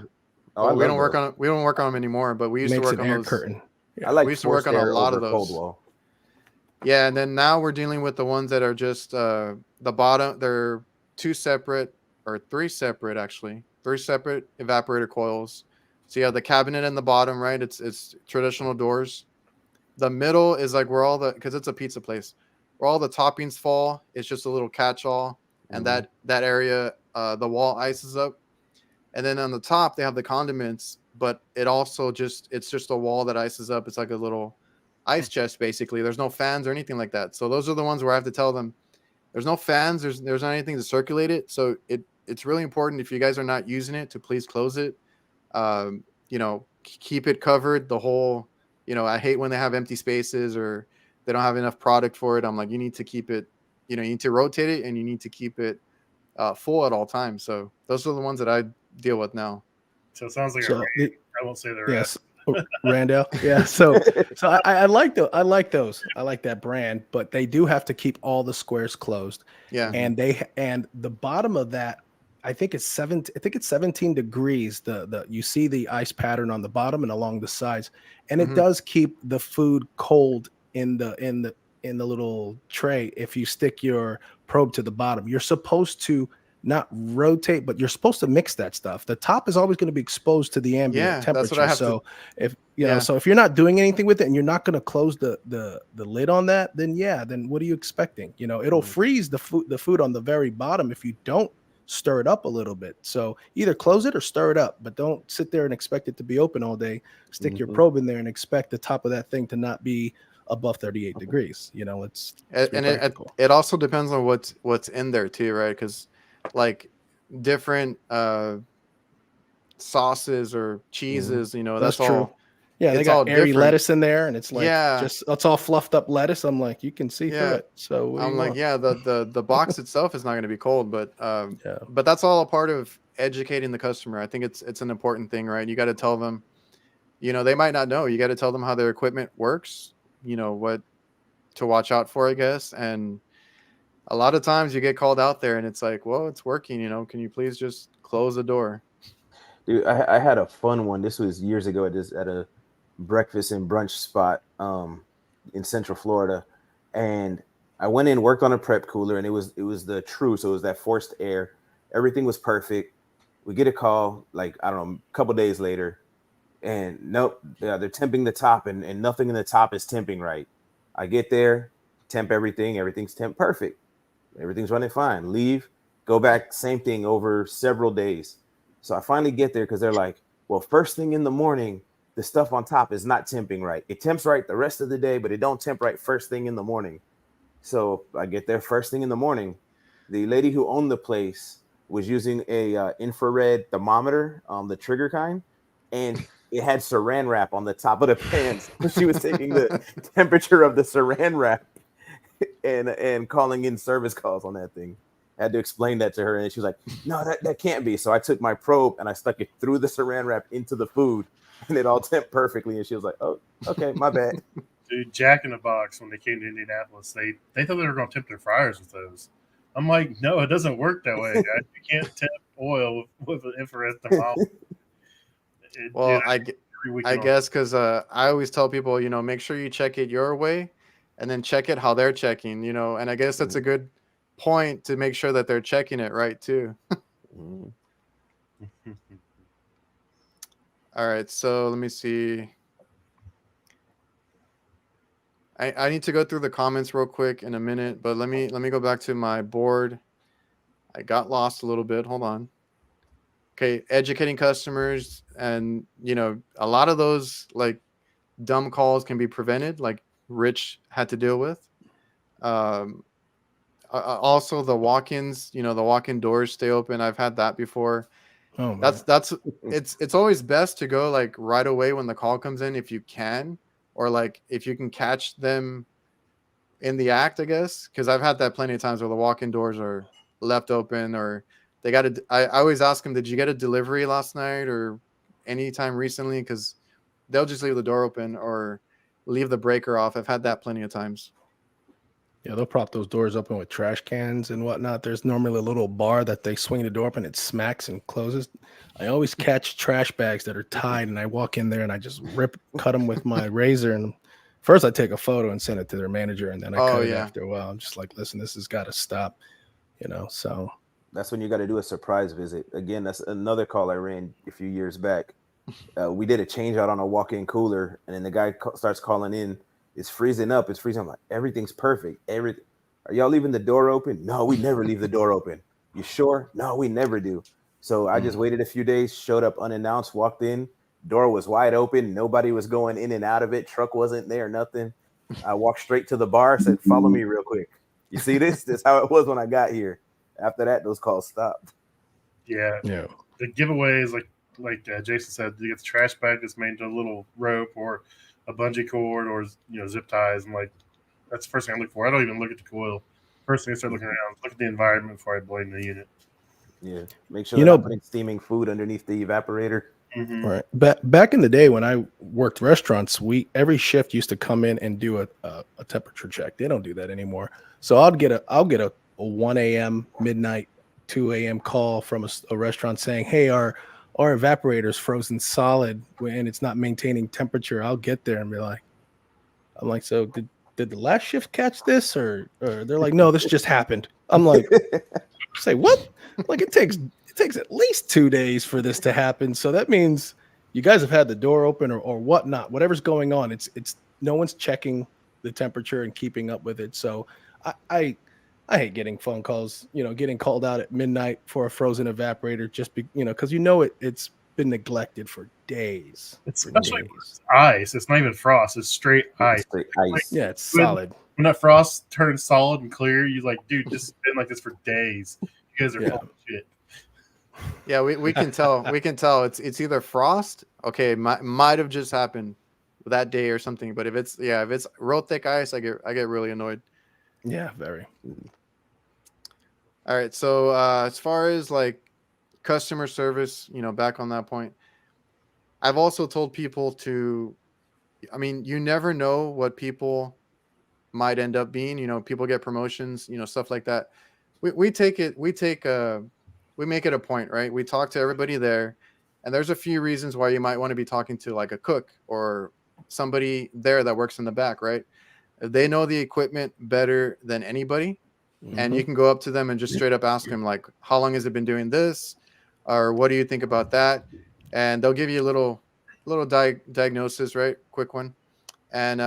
We don't work on them anymore, but we used to work on those. Curtain. Yeah. We used to work on a lot of those. Yeah, and then now we're dealing with the ones that are just the bottom. They're three separate evaporator coils. So you have the cabinet in the bottom, right? It's traditional doors. The middle is like because it's a pizza place, where all the toppings fall. It's just a little catch-all, and that area, the wall ices up. And then on the top they have the condiments, but it's just a wall that ices up. It's like a little ice chest basically. There's no fans or anything like that. So those are the ones where I have to tell them there's no fans, there's not anything to circulate it. So it's really important, if you guys are not using it, to please close it. Keep it covered the whole. I hate when they have empty spaces or they don't have enough product for it. I'm like, you need to keep it, you need to rotate it and you need to keep it full at all times. So those are the ones that I deal with now. So it sounds like I won't say the rest. Yes, Randall. Yeah. So I like those. I like that brand, but they do have to keep all the squares closed. Yeah. And the bottom of that, I think it's 17 degrees. You see the ice pattern on the bottom and along the sides, and it does keep the food cold in the little tray. If you stick your probe to the bottom, you're supposed to not rotate, but you're supposed to mix that stuff. The top is always going to be exposed to the ambient temperature. That's what I have so if you're not doing anything with it and you're not going to close the lid on that, then what are you expecting? It'll freeze the food on the very bottom if you don't stir it up a little bit. So either close it or stir it up, but don't sit there and expect it to be open all day. Stick your probe in there and expect the top of that thing to not be above 38 degrees. It also depends on what's in there too, right? Because like different sauces or cheeses, you know, That's that's true. all. Yeah, they It's got all airy different. lettuce in there, and it's like Yeah. just it's all fluffed up lettuce. I'm like, you can see through Yeah. it. So what do I'm you like, want? yeah, the box itself is not going to be cold, but Yeah. that's all a part of educating the customer. I think it's an important thing, right? You got to tell them, you know, they might not know. You got to tell them how their equipment works, you know, what to watch out for, I guess. And a lot of times you get called out there and it's like, well, it's working, you know, can you please just close the door? Dude, I had a fun one. This was years ago at a breakfast and brunch spot in Central Florida, and I went in, worked on a prep cooler, and it was the true, so it was that forced air. Everything was perfect. We get a call like I don't know, a couple days later, and nope, they're temping the top, and nothing in the top is temping right. I get there, temp everything, everything's temp perfect, everything's running fine. Leave, go back, same thing over several days. So I finally get there because they're like, well, first thing in the morning, the stuff on top is not temping right. It temps right the rest of the day, but it don't temp right first thing in the morning. So I get there first thing in the morning. The lady who owned the place was using a infrared thermometer, the trigger kind, and it had saran wrap on the top of the pans. She was taking the temperature of the saran wrap and calling in service calls on that thing. I had to explain that to her, and she was like, "No, that can't be." So I took my probe and I stuck it through the saran wrap into the food, and it all temped perfectly. And she was like, "Oh, okay, my bad." Dude, Jack in the Box, when they came to Indianapolis, they thought they were going to temp their fryers with those. I'm like, no, it doesn't work that way, guys. You can't temp oil with an infrared thermometer. Well, Dude, I guess because I always tell people, you know, make sure you check it your way and then check it how they're checking, you know, and I guess that's a good point to make sure that they're checking it right too. All right, so let me see. I need to go through the comments real quick in a minute, but let me go back to my board. I got lost a little bit. Hold on. Okay, educating customers, and you know, a lot of those like dumb calls can be prevented, like Rich had to deal with. Um, Also the walk-ins, you know, the walk-in doors stay open. I've had that before. Oh man. That's it's always best to go like right away when the call comes in if you can, or like if you can catch them in the act, I guess, because I've had that plenty of times where the walk-in doors are left open, or they got to. I always ask them, "Did you get a delivery last night or anytime recently?" Because they'll just leave the door open or leave the breaker off. I've had that plenty of times. Yeah, they'll prop those doors open with trash cans and whatnot. There's normally a little bar that they swing the door open, it smacks and closes. I always catch trash bags that are tied, and I walk in there and I just cut them with my razor. And first, I take a photo and send it to their manager, and then I cut it after a while. I'm just like, listen, this has got to stop, you know. So that's when you got to do a surprise visit. Again, that's another call I ran a few years back. We did a change out on a walk-in cooler, and then the guy starts calling in. It's freezing up. It's freezing. I'm like, everything's perfect. Are y'all leaving the door open? No, we never leave the door open. You sure? No, we never do. So I just waited a few days, showed up unannounced, walked in. Door was wide open. Nobody was going in and out of it. Truck wasn't there, nothing. I walked straight to the bar, said, follow me real quick. You see this? This is how it was when I got here. After that, those calls stopped. Yeah. The giveaways, like Jason said, you get the trash bag that's made into a little rope or a bungee cord or, you know, zip ties. And like, that's the first thing I look for. I don't even look at the coil. First thing I start looking around, look at the environment before I blame the unit. Yeah. Make sure you're not putting steaming food underneath the evaporator. Mm-hmm. Right. Back in the day when I worked restaurants, every shift used to come in and do a temperature check. They don't do that anymore. So I'll get a 1 a.m., midnight, 2 a.m. call from a restaurant saying, hey, our evaporator's frozen solid and it's not maintaining temperature. I'll get there and be like, so did the last shift catch this? Or they're like, no, this just happened. I'm like, say what? Like it takes at least 2 days for this to happen. So that means you guys have had the door open or whatnot, whatever's going on. It's no one's checking the temperature and keeping up with it. So I hate getting phone calls, you know, getting called out at midnight for a frozen evaporator because it's been neglected for days. Especially when it's ice. It's not even frost. It's straight ice. Yeah, it's solid. When that frost turns solid and clear, you're like, dude, this has been like this for days. You guys are full of shit. Yeah, we can tell. We can tell it's either frost. Okay, might have just happened that day or something. But if it's real thick ice, I get really annoyed. Yeah, very. All right. So as far as like customer service, back on that point, I've also told people to. I mean, you never know what people might end up being. People get promotions. Stuff like that. We take it. We make it a point, right? We talk to everybody there, and there's a few reasons why you might want to be talking to like a cook or somebody there that works in the back, right? They know the equipment better than anybody, and you can go up to them and just straight up ask them like, how long has it been doing this, or what do you think about that? And they'll give you a little diagnosis, right? Quick one. And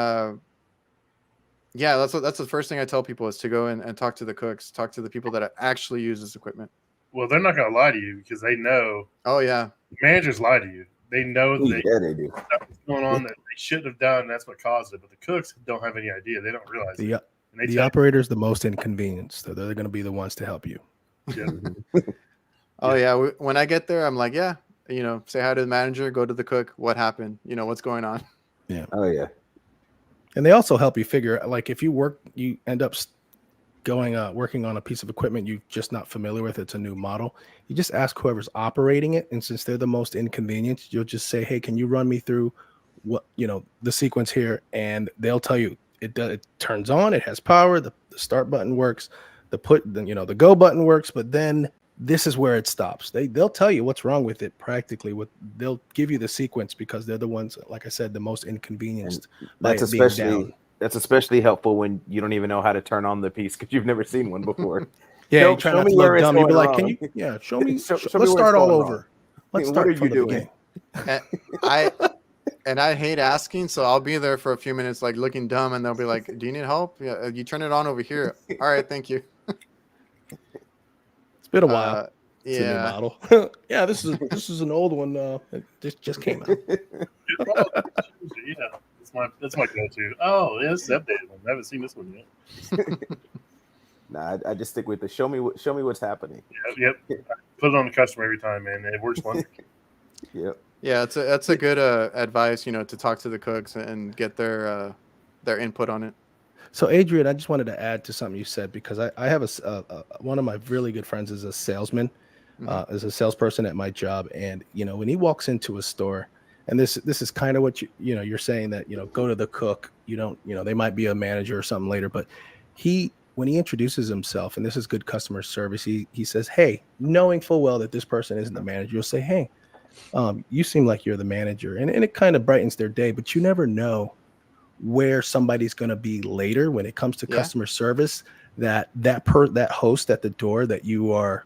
yeah, that's the first thing I tell people is to go and talk to the cooks, talk to the people that actually use this equipment. Well, they're not going to lie to you because they know. Oh yeah, managers lie to you. They know they do stuff is going on that they shouldn't have done. That's what caused it. But the cooks don't have any idea. They don't realize it. The operator's the most inconvenienced, so they're going to be the ones to help you. Yeah. Oh yeah. When I get there, I'm like, yeah, say hi to the manager, go to the cook. What happened? What's going on? Yeah. Oh yeah. And they also help you figure, like, if you end up working on a piece of equipment you're just not familiar with, it's a new model, you just ask whoever's operating it, and since they're the most inconvenienced, you'll just say, hey, can you run me through what the sequence here? And they'll tell you it turns on, it has power, the start button works, the go button works, but then this is where it stops. They'll tell you what's wrong with it practically. They'll give you the sequence because they're the ones, like I said, the most inconvenienced. That's especially helpful when you don't even know how to turn on the piece because you've never seen one before. Yeah, you try not to look dumb. You'll be like, "Can you? Yeah, show me. Let's start all over. Let's start from the beginning." And I hate asking, so I'll be there for a few minutes, like looking dumb, and they'll be like, "Do you need help? Yeah, you turn it on over here." All right, thank you. It's been a while. Yeah. It's a new model. Yeah, this is an old one. It just came out. Yeah, that's my go-to. Oh, yeah, it's the updated one. I haven't seen this one yet. Nah, I just stick with the show me what's happening. Yep. I put it on the customer every time, man. It works wonders. Yep. Yeah, that's a good advice, to talk to the cooks and get their input on it. So, Adrian, I just wanted to add to something you said because I have one of my really good friends is a salesman, is a salesperson at my job, and when he walks into a store, and this is kind of what you're saying that go to the cook, you don't they might be a manager or something later, but when he introduces himself, and this is good customer service, he says, hey, knowing full well that this person isn't the manager, you'll say, hey, you seem like you're the manager, and it kind of brightens their day, but you never know where somebody's going to be later when it comes to customer service, that host at the door that you are,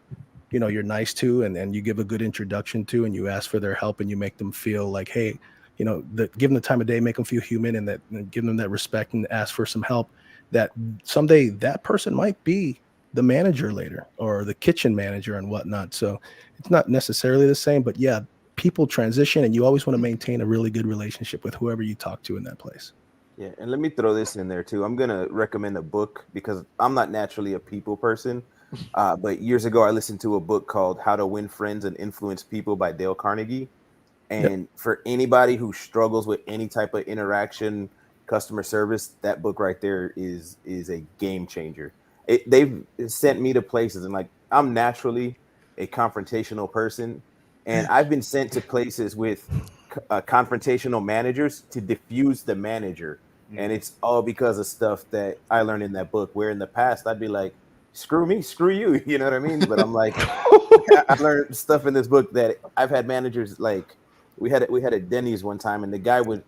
you're nice to, and you give a good introduction to, and you ask for their help, and you make them feel like, hey, give them the time of day, make them feel human, and give them that respect and ask for some help, that someday that person might be the manager later or the kitchen manager and whatnot. So it's not necessarily the same, but yeah, people transition, and you always want to maintain a really good relationship with whoever you talk to in that place. Yeah, and let me throw this in there too. I'm gonna recommend a book because I'm not naturally a people person, but years ago I listened to a book called "How to Win Friends and Influence People" by Dale Carnegie. And for anybody who struggles with any type of interaction, customer service, that book right there is a game changer. They've sent me to places, and like I'm naturally a confrontational person, and I've been sent to places with confrontational managers to diffuse the manager. And it's all because of stuff that I learned in that book, where in the past I'd be like, screw me, screw you, you know what I mean? But I'm like, I learned stuff in this book that I've had managers, like we had a Denny's one time, and the guy would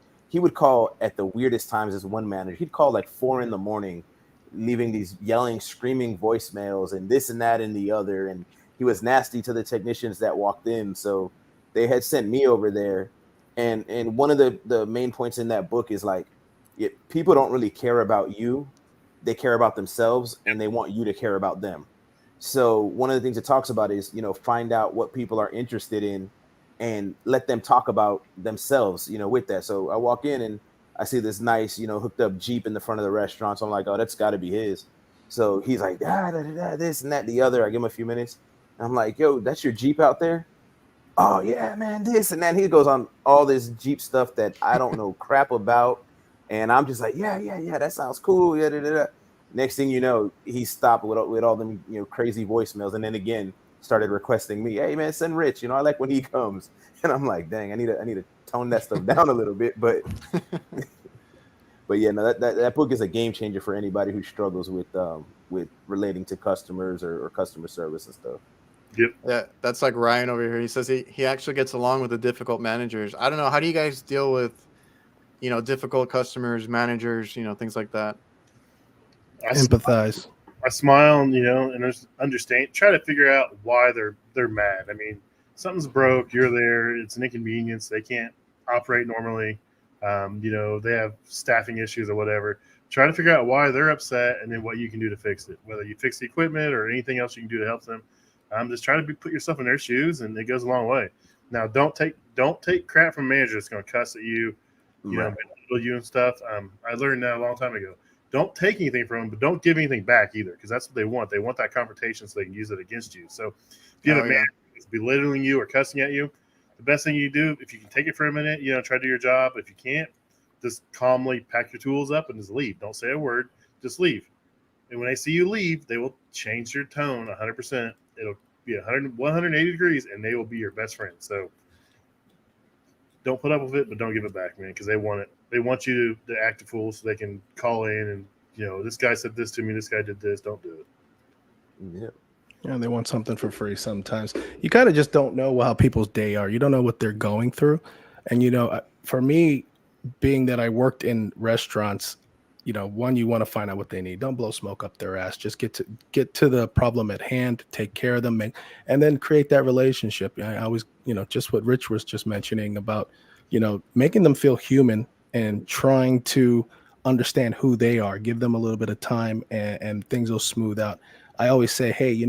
call at the weirdest times. As one manager, he'd call like 4 a.m, leaving these yelling, screaming voicemails and this and that and the other. And he was nasty to the technicians that walked in. So they had sent me over there. And one of the main points in that book is like, people don't really care about you. They care about themselves, and they want you to care about them. So one of the things it talks about is, find out what people are interested in and let them talk about themselves, with that. So I walk in and I see this nice, hooked up Jeep in the front of the restaurant. So I'm like, oh, that's got to be his. So he's like, this and that, the other. I give him a few minutes. I'm like, yo, that's your Jeep out there? Oh yeah, man, this and then he goes on all this Jeep stuff that I don't know crap about, and I'm just like, yeah, that sounds cool. Yeah, da, da, da. Next thing you know, he stopped with all them crazy voicemails, and then again started requesting me, hey man, send Rich. I like when he comes, and I'm like, dang, I need to tone that stuff down a little bit, but yeah, no, that book is a game changer for anybody who struggles with relating to customers or customer service and stuff. Yep. Yeah, that's like Ryan over here. He says he actually gets along with the difficult managers. I don't know. How do you guys deal with, difficult customers, managers, things like that? Empathize. I smile and understand. Try to figure out why they're mad. I mean, something's broke. You're there. It's an inconvenience. They can't operate normally. They have staffing issues or whatever. Try to figure out why they're upset and then what you can do to fix it. Whether you fix the equipment or anything else you can do to help them. Just try to put yourself in their shoes, and it goes a long way. Now, don't take crap from a manager that's going to cuss at you, Right. belittle you and stuff. I learned that a long time ago. Don't take anything from them, but don't give anything back either, because that's what they want. They want that confrontation so they can use it against you. So if you have a manager that's belittling you or cussing at you, the best thing you do, if you can take it for a minute, try to do your job. If you can't, just calmly pack your tools up and just leave. Don't say a word. Just leave. And when they see you leave, they will change their tone 100%. It'll be 180 degrees, and they will be your best friend. So don't put up with it, but don't give it back, man, because they want it. They want you to act a fool so they can call in and, this guy said this to me, this guy did this. Don't do it. Yeah. Yeah, they want something for free sometimes. You kind of just don't know how people's day are. You don't know what they're going through. And, for me, being that I worked in restaurants, one, you want to find out what they need. Don't blow smoke up their ass. Just get to the problem at hand, take care of them, and then create that relationship. I always, just what Rich was just mentioning about, making them feel human and trying to understand who they are, give them a little bit of time, and things will smooth out. I always say, hey,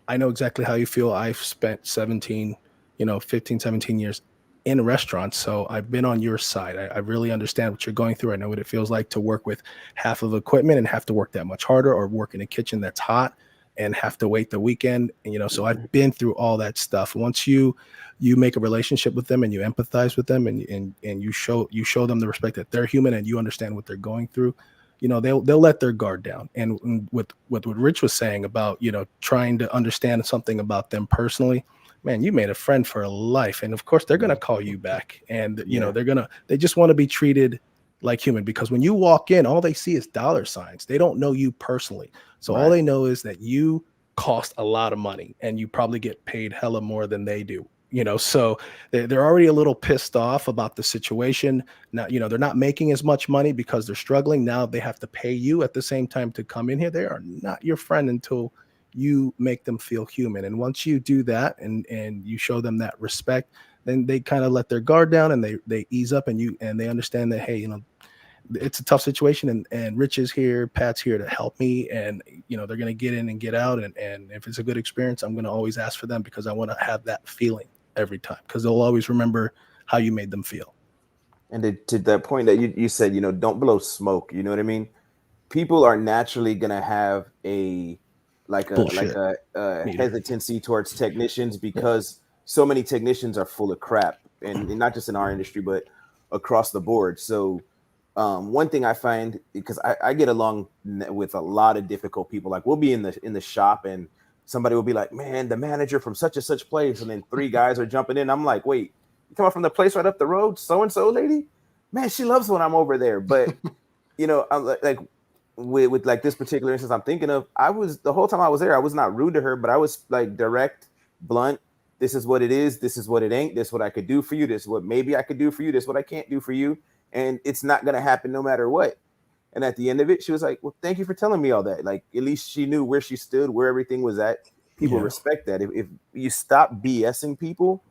I know exactly how you feel. I've spent 15, 17 years in restaurants, so I've been on your side. I really understand what you're going through. I know what it feels like to work with half of equipment and have to work that much harder, or work in a kitchen that's hot and have to wait the weekend. And, so I've been through all that stuff. Once you make a relationship with them and you empathize with them and you show them the respect that they're human and you understand what they're going through, they'll let their guard down. And with what Rich was saying about, trying to understand something about them personally, man, you made a friend for life. And of course they're going to call you back, and they just want to be treated like human, because when you walk in, all they see is dollar signs. They don't know you personally. So all they know is that you cost a lot of money and you probably get paid hella more than they do. So they're already a little pissed off about the situation. Now, they're not making as much money because they're struggling. Now they have to pay you at the same time to come in here. They are not your friend until you make them feel human. And once you do that and you show them that respect, then they kind of let their guard down and they ease up, and they understand that, hey, it's a tough situation, and Rich is here, Pat's here to help me, and they're going to get in and get out, and if it's a good experience, I'm going to always ask for them, because I want to have that feeling every time, because they'll always remember how you made them feel. And to that point that you said, don't blow smoke. You know what I mean? People are naturally gonna have a hesitancy towards technicians, because so many technicians are full of crap, and not just in our industry, but across the board. So one thing I find, because I get along with a lot of difficult people, like we'll be in the shop and somebody will be like, man, the manager from such and such place, and then three guys are jumping in. I'm like, wait, you come up from the place right up the road, so and so lady, man, she loves when I'm over there. But I'm like with like this particular instance I'm thinking of, the whole time I was there, I was not rude to her, but I was like direct, blunt. This is what it is. This is what it ain't. This is what I could do for you. This is what maybe I could do for you. This is what I can't do for you. And it's not going to happen no matter what. And at the end of it, she was like, well, thank you for telling me all that. Like, at least she knew where she stood, where everything was at. People respect that. If you stop BSing people,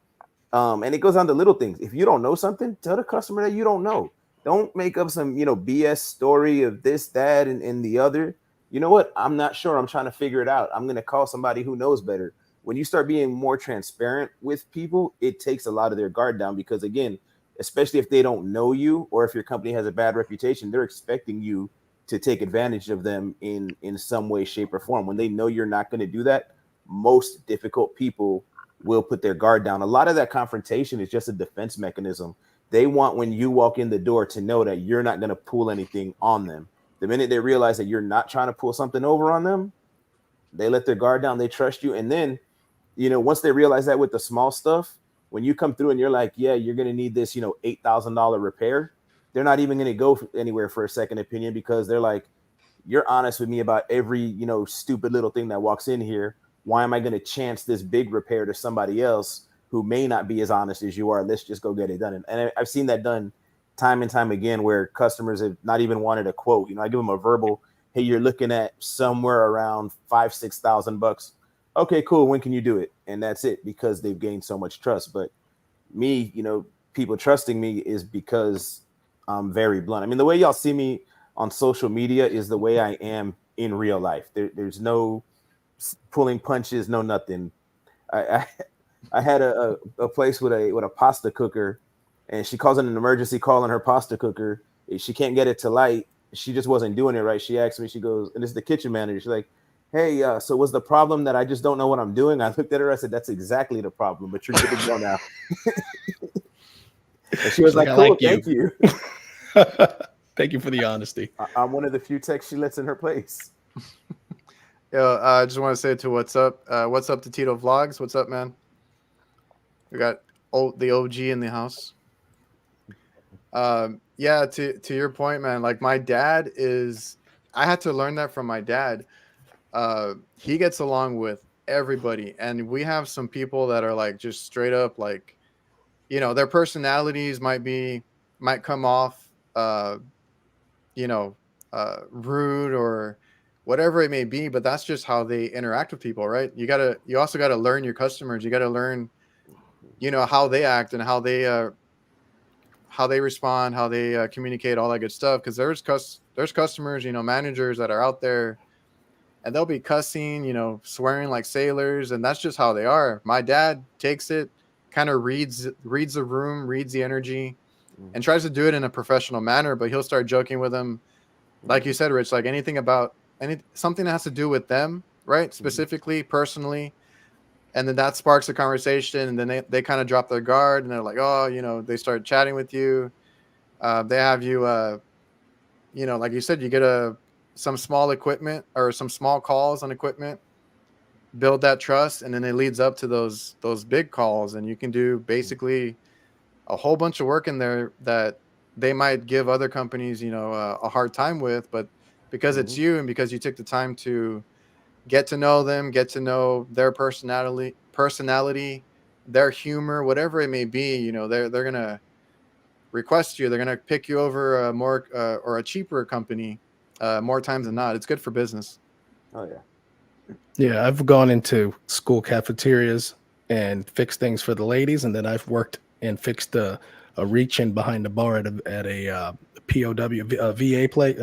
and it goes on to little things. If you don't know something, tell the customer that you don't know. Don't make up some, BS story of this, that, and the other. You know what? I'm not sure. I'm trying to figure it out. I'm going to call somebody who knows better. When you start being more transparent with people, it takes a lot of their guard down, because again, especially if they don't know you, or if your company has a bad reputation, they're expecting you to take advantage of them in some way, shape, or form. When they know you're not going to do that, most difficult people will put their guard down. A lot of that confrontation is just a defense mechanism. They want when you walk in the door to know that you're not going to pull anything on them. The minute they realize that you're not trying to pull something over on them, they let their guard down. They trust you. And then, once they realize that with the small stuff, when you come through and you're like, yeah, you're going to need this, $8,000 repair, they're not even going to go anywhere for a second opinion, because they're like, you're honest with me about every, stupid little thing that walks in here. Why am I going to chance this big repair to somebody else who may not be as honest as you are? Let's just go get it done. And I've seen that done time and time again, where customers have not even wanted a quote. I give them a verbal, hey, you're looking at somewhere around $5,000-6,000. Okay, cool. When can you do it? And that's it, because they've gained so much trust. But me, people trusting me is because I'm very blunt. I mean, the way y'all see me on social media is the way I am in real life. There's no pulling punches, no nothing. I had a place with a pasta cooker, and she calls it an emergency call on her pasta cooker. She can't get it to light. She just wasn't doing it right. She asked me, she goes, and this is the kitchen manager. She's like, hey, so was the problem that I just don't know what I'm doing? I looked at her, I said, that's exactly the problem, but you're good to go now. And she was like, cool, thank you. Thank you for the honesty. I'm one of the few techs she lets in her place. Yo, I just want to say to what's up to Tito Vlogs. What's up, man? We got the OG in the house. Yeah, to your point, man, like my dad I had to learn that from my dad. He gets along with everybody, and we have some people that are like just straight up like, their personalities might come off rude or whatever it may be, but that's just how they interact with people, right? You also got to learn your customers. You got to learn, how they act and how they respond, how they communicate, all that good stuff. Because there's customers, managers that are out there, and they'll be cussing, swearing like sailors, and that's just how they are. My dad takes it, kind of reads the room, reads the energy, and tries to do it in a professional manner. But he'll start joking with them, like you said, Rich, like something that has to do with them, right? Specifically, personally. And then that sparks a conversation, and then they kind of drop their guard, and they're like, oh, they start chatting with you. They have you, like you said, you get some small equipment or some small calls on equipment, build that trust, and then it leads up to those big calls, and you can do basically a whole bunch of work in there that they might give other companies, a hard time with, but because it's you and because you took the time to get to know them, get to know their personality, their humor, whatever it may be, they're going to request you. They're going to pick you over a more or a cheaper company more times than not. It's good for business. Oh, yeah. Yeah, I've gone into school cafeterias and fixed things for the ladies, and then I've worked and fixed a reach-in behind the bar at a POW, VA play.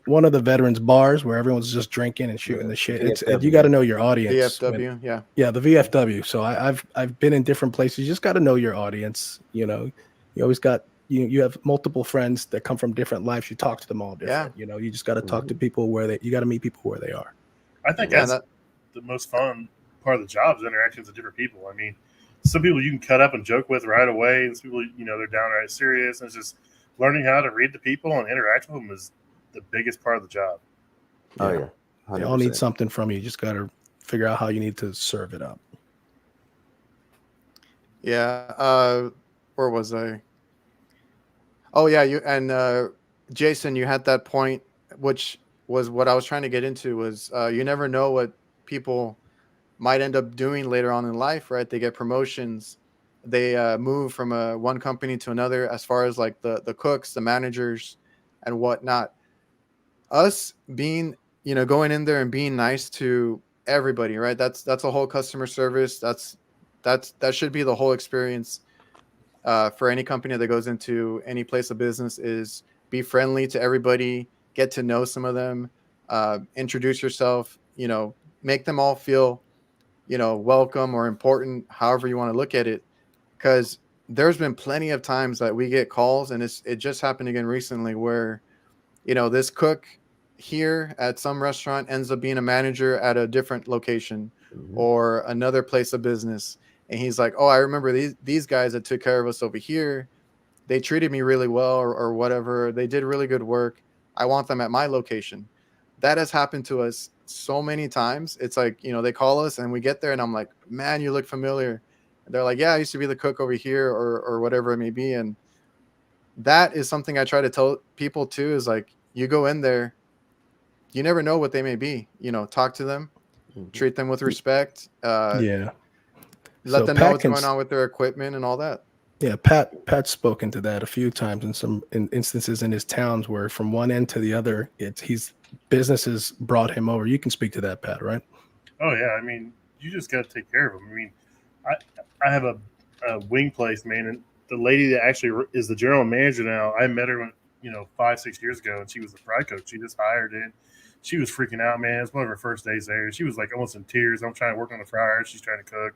One of the veterans bars where everyone's just drinking and shooting the shit. You got to know your audience. VFW, yeah, the VFW. So I've been in different places. You just got to know your audience. You always got you have multiple friends that come from different lives. You talk to them all different. Yeah. You just got to talk to people you got to meet people where they are. I think that's the most fun part of the job is interactions with different people. I mean, some people you can cut up and joke with right away, and some people they're downright serious. And it's just learning how to read the people and interact with them is the biggest part of the job. Oh yeah, 100%. They all need something from you. You just got to figure out how you need to serve it up. Yeah. Where was I? Oh yeah, you and Jason, you had that point, which was what I was trying to get into. Was you never know what people might end up doing later on in life, right? They get promotions, they move from one company to another, as far as like the cooks, the managers, and whatnot. Us being, going in there and being nice to everybody, right? That's a whole customer service. That should be the whole experience for any company that goes into any place of business, is be friendly to everybody, get to know some of them, introduce yourself, make them all feel, welcome or important, however you want to look at it. Because there's been plenty of times that we get calls, and it just happened again recently where, this cook, here at some restaurant ends up being a manager at a different location Mhm. or another place of business. And he's like, oh, I remember these guys that took care of us over here. They treated me really well or whatever. They did really good work. I want them at my location. That has happened to us so many times. It's like, you know, they call us and we get there and I'm like, man, you look familiar. And they're like, yeah, I used to be the cook over here or whatever it may be. And that is something I try to tell people too, is like, you go in there, you never know what they may be, you know, talk to them, Mhm. treat them with respect, Yeah. let So them know Pat what's can going on with their equipment and all that. Yeah, Pat's spoken to that a few times in some instances in his towns where from one end to the other, he's businesses brought him over. You can speak to that, Pat, right? Oh yeah, I mean, you just got to take care of them. I mean, I have a wing place, man, and the lady that actually is the general manager now. I met her when, 5-6 years ago, and she was the fry cook. She just hired in. She was freaking out, man. It's one of her first days there. She was like almost in tears. I'm trying to work on the fryer. She's trying to cook,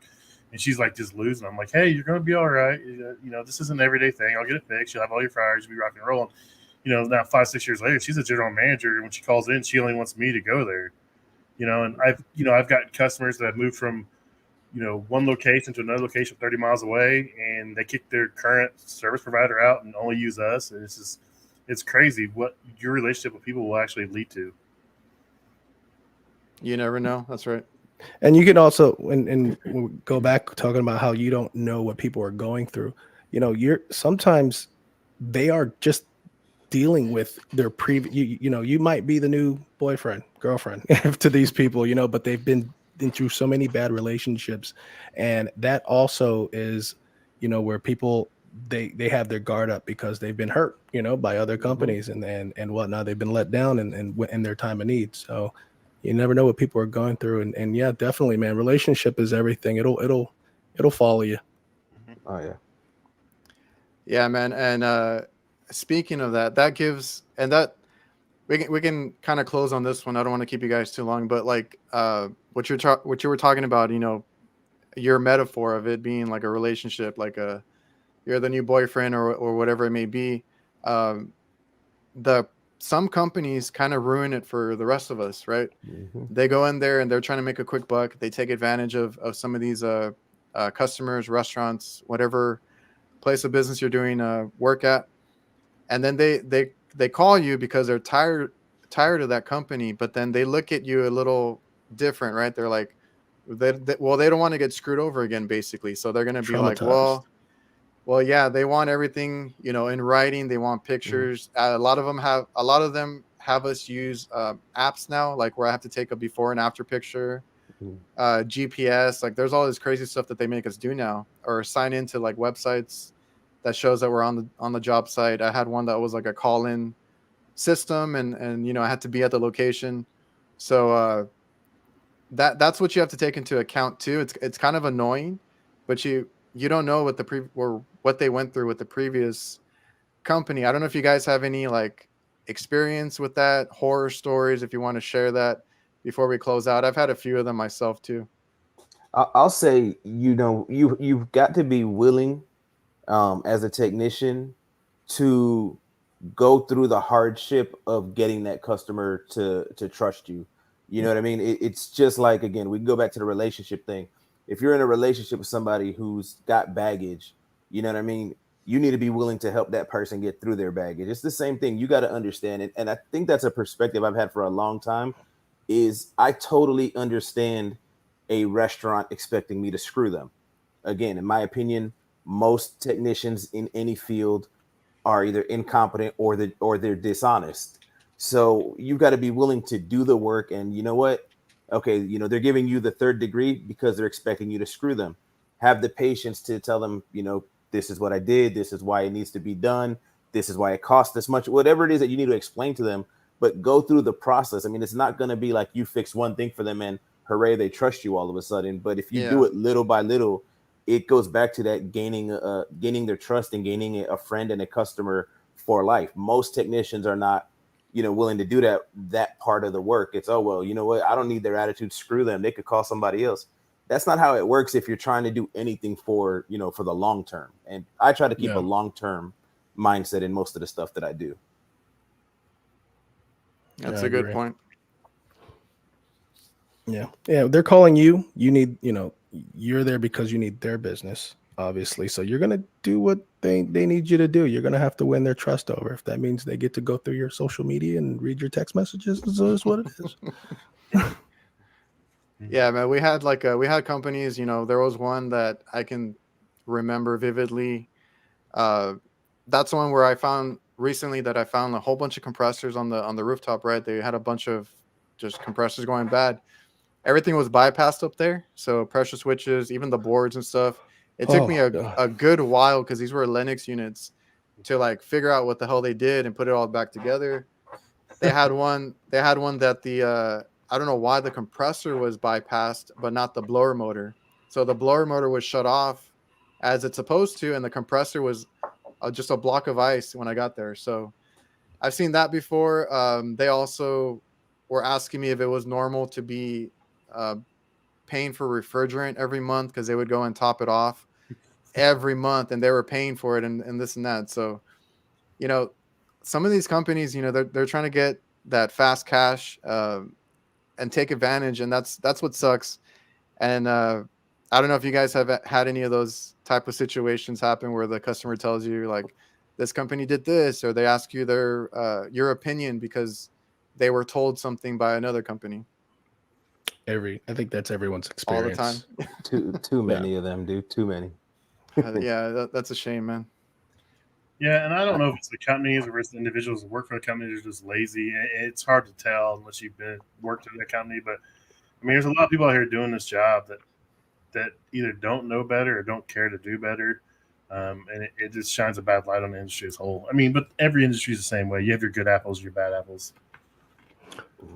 and she's like just losing. I'm like, hey, you're gonna be all right. This is an everyday thing. I'll get it fixed. You'll have all your fryers. You'll be rocking and rolling. Now 5-6 years later, she's a general manager. When she calls in, she only wants me to go there. And I've got customers that have moved from one location to another location 30 miles away, and they kick their current service provider out and only use us. And it's crazy what your relationship with people will actually lead to. You never know. That's right. And you can also, and we'll go back talking about how you don't know what people are going through. You're sometimes they are just dealing with their previous. You might be the new boyfriend, girlfriend to these people, but they've been through so many bad relationships, and that also is, where people they have their guard up because they've been hurt, by other companies and whatnot. They've been let down and in their time of need. So you never know what people are going through, and yeah, definitely, man. Relationship is everything. It'll follow you. Oh yeah. Yeah, man. And speaking of that, that gives and that we can kind of close on this one. I don't want to keep you guys too long, but like what you were talking about, your metaphor of it being like a relationship, like you're the new boyfriend or whatever it may be. Um, the some companies kind of ruin it for the rest of us, right? Mhm. They go in there and they're trying to make a quick buck. They take advantage of some of these customers, restaurants, whatever place of business you're doing work at, and then they call you because they're tired of that company, but then they look at you a little different, right? They're like, they don't want to get screwed over again, basically. So they're going to be like, Traumatized. well, yeah, they want everything, in writing. They want pictures. A lot of them have us use apps now, like where I have to take a before and after picture, Mhm. GPS. Like there's all this crazy stuff that they make us do now, or sign into like websites that shows that we're on the job site. I had one that was like a call-in system, and I had to be at the location. So that's what you have to take into account too. It's kind of annoying, but you don't know what or what they went through with the previous company. I don't know if you guys have any like experience with that, horror stories, if you want to share that before we close out. I've had a few of them myself too. I'll say, you've got to be willing, as a technician, to go through the hardship of getting that customer to trust you. You know what I mean? It's just like, again, we can go back to the relationship thing. If you're in a relationship with somebody who's got baggage, you know what I mean? You need to be willing to help that person get through their baggage. It's the same thing. You got to understand it. And I think that's a perspective I've had for a long time, is I totally understand a restaurant expecting me to screw them. Again, in my opinion, most technicians in any field are either incompetent or they're dishonest. So you got to be willing to do the work. And you know what? Okay, they're giving you the third degree because they're expecting you to screw them. Have the patience to tell them, this is what I did. This is why it needs to be done. This is why it costs this much. Whatever it is that you need to explain to them, but go through the process. I mean, it's not going to be like you fix one thing for them and hooray, they trust you all of a sudden. But if you do Yeah. it little by little, it goes back to that gaining their trust and gaining a friend and a customer for life. Most technicians are not, willing to do that part of the work. It's, oh, well, you know what? I don't need their attitude. Screw them. They could call somebody else. That's not how it works if you're trying to do anything for the long term. And I try to keep a Yeah. long term mindset in most of the stuff that I do. That's I a good agree. point. Yeah. They're calling you. You need, you're there because you need their business, obviously. So you're gonna do what they need you to do. You're gonna have to win their trust over. If that means they get to go through your social media and read your text messages, so is what it is. Yeah, man. We had companies. There was one that I can remember vividly. Uh, that's one where I found recently that I found a whole bunch of compressors on the rooftop. Right, they had a bunch of just compressors going bad. Everything was bypassed up there, so pressure switches, even the boards and stuff. It took me Oh a, God. a good while because these were Linux units to like figure out what the hell they did and put it all back together. They had one that I don't know why the compressor was bypassed, but not the blower motor. So the blower motor was shut off as it's supposed to, and the compressor was just a block of ice when I got there. So I've seen that before. They also were asking me if it was normal to be uh, paying for refrigerant every month because they would go and top it off every month, and they were paying for it and this and that. So you know, some of these companies, they're trying to get that fast cash and take advantage, and that's what sucks. And I don't know if you guys have had any of those type of situations happen where the customer tells you like this company did this, or they ask you your opinion because they were told something by another company I think that's everyone's all the time. experience. Too many of them, dude. Too many. Yeah, that's a shame, man. Yeah, and I I- don't know if it's the companies or it's the individuals that work for the company that are just lazy. It's hard to tell unless you've been worked in that company. But I mean, there's a lot of people out here doing this job that either don't know better or don't care to do better. And it just shines a bad light on the industry as a whole. I mean, but every industry is the same way. You have your good apples, your bad apples.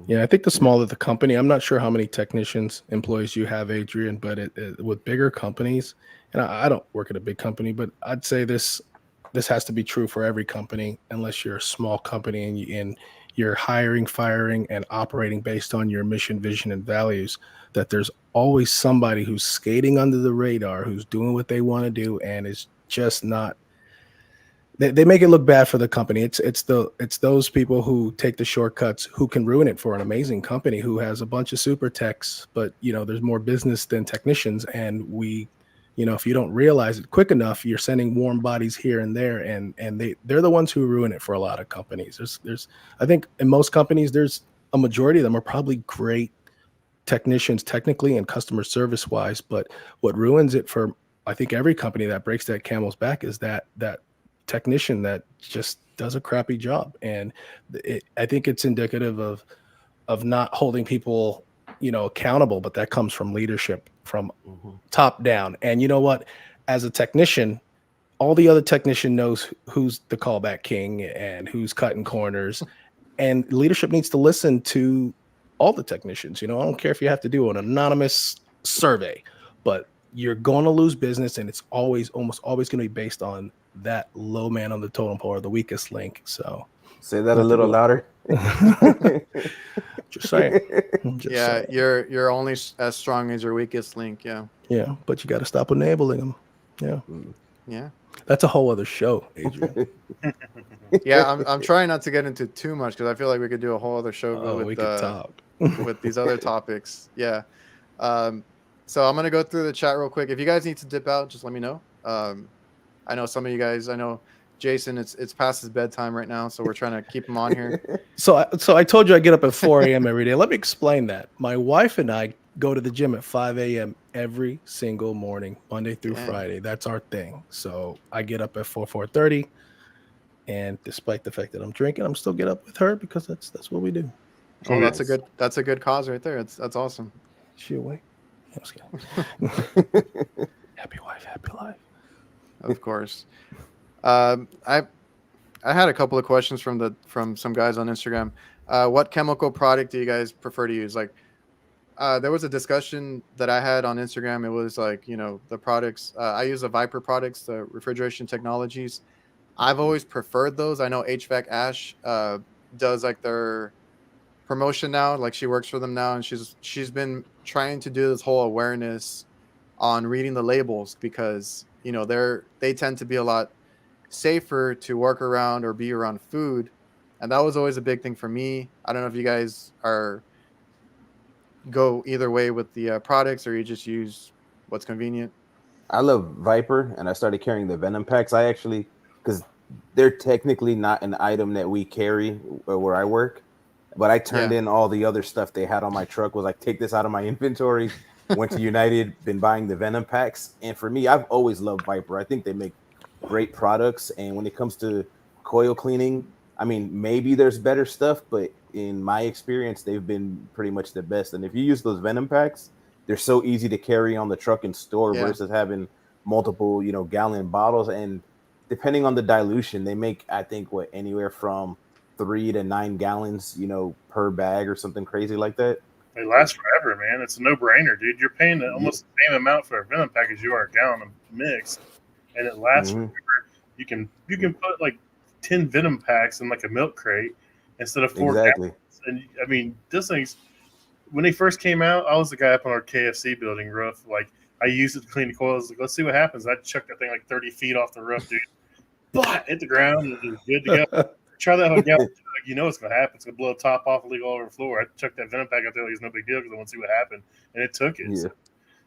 Yeah, I think the smaller the company, I'm not sure how many technicians, employees you have, Adrian, but with bigger companies, and I don't work at a big company, but I'd say this has to be true for every company, unless you're a small company and you're hiring, firing, and operating based on your mission, vision, and values. That there's always somebody who's skating under the radar, who's doing what they want to do, and is just not. They make it look bad for the company. It's those people who take the shortcuts who can ruin it for an amazing company who has a bunch of super techs, but there's more business than technicians, and if you don't realize it quick enough, you're sending warm bodies here and there, and they're the ones who ruin it for a lot of companies. There's I think in most companies there's a majority of them are probably great technicians technically and customer service wise, but what ruins it for I think every company that breaks that camel's back is that technician that just does a crappy job. And I think it's indicative of not holding people accountable, but that comes from leadership from Mhm. top down. And you know what, as a technician, all the other technician knows who's the callback king and who's cutting corners, and leadership needs to listen to all the technicians. I don't care if you have to do an anonymous survey, but you're going to lose business, and it's almost always going to be based on that low man on the totem pole or the weakest link. So Say that a not to little go. louder. Just saying. Just Yeah, saying. you're only as strong as your weakest link. Yeah, Yeah, but you got to stop enabling them. Yeah, yeah. that's a whole other show, Adrian. Yeah, I'm trying not to get into too much because I feel like we could do a whole other show Oh, we could talk. with these other topics. Yeah. Um, so I'm gonna go through the chat real quick. If you guys need to dip out, just let me know. I know some of you guys. I know Jason. It's past his bedtime right now, so we're trying to keep him on here. So I told you I get up at 4 a.m. every day. Let me explain that. My wife and I go to the gym at 5 a.m. every single morning, Monday through Dang. Friday. That's our thing. So I get up at 4:30, and despite the fact that I'm drinking, I'm still get up with her because that's what we do. Oh, Nice. that's a good cause right there. That's awesome. She awake? Yeah, I'm just kidding. Happy wife, happy life. Of course. I had a couple of questions from some guys on Instagram. What chemical product do you guys prefer to use? Like, there was a discussion that I had on Instagram. It was like, the products. I use the Viper products, the refrigeration technologies. I've always preferred those. I know HVAC Ash does like their promotion now. Like she works for them now, and she's been trying to do this whole awareness on reading the labels because they tend to be a lot safer to work around or be around food and that was always a big thing for me. I don't know if you guys go either way with the products, or you just use what's convenient. I love Viper, and I started carrying the Venom packs. I actually, because they're technically not an item that we carry where I work, but I turned Yeah. in all the other stuff they had on my truck. Was like, take this out of my inventory. Went to United, been buying the Venom packs, and for me, I've always loved Viper. I think they make great products, and when it comes to coil cleaning, I mean, maybe there's better stuff, but in my experience, they've been pretty much the best. And if you use those Venom packs, they're so easy to carry on the truck and store Yeah. versus having multiple, gallon bottles. And depending on the dilution, they make, I think, anywhere from 3 to 9 gallons, per bag or something crazy like that. They last forever, man. It's a no-brainer, dude. You're paying almost the same amount for a Venom pack as you are a gallon of mix, and it lasts forever. You can put like 10 Venom packs in like a milk crate instead of 4 Exactly. gallons. And I mean, this thing's, when they first came out, I was the guy up on our KFC building roof. Like, I used it to clean the coils. Like, let's see what happens. I chucked that thing like 30 feet off the roof, dude. But hit the ground and it was good to go. Try that whole gallon. Like, you know what's going to happen. It's going to blow the top off and leak all over the floor. I chucked that Venom pack out there like it's no big deal because I want to see what happened. And it took it. Yeah.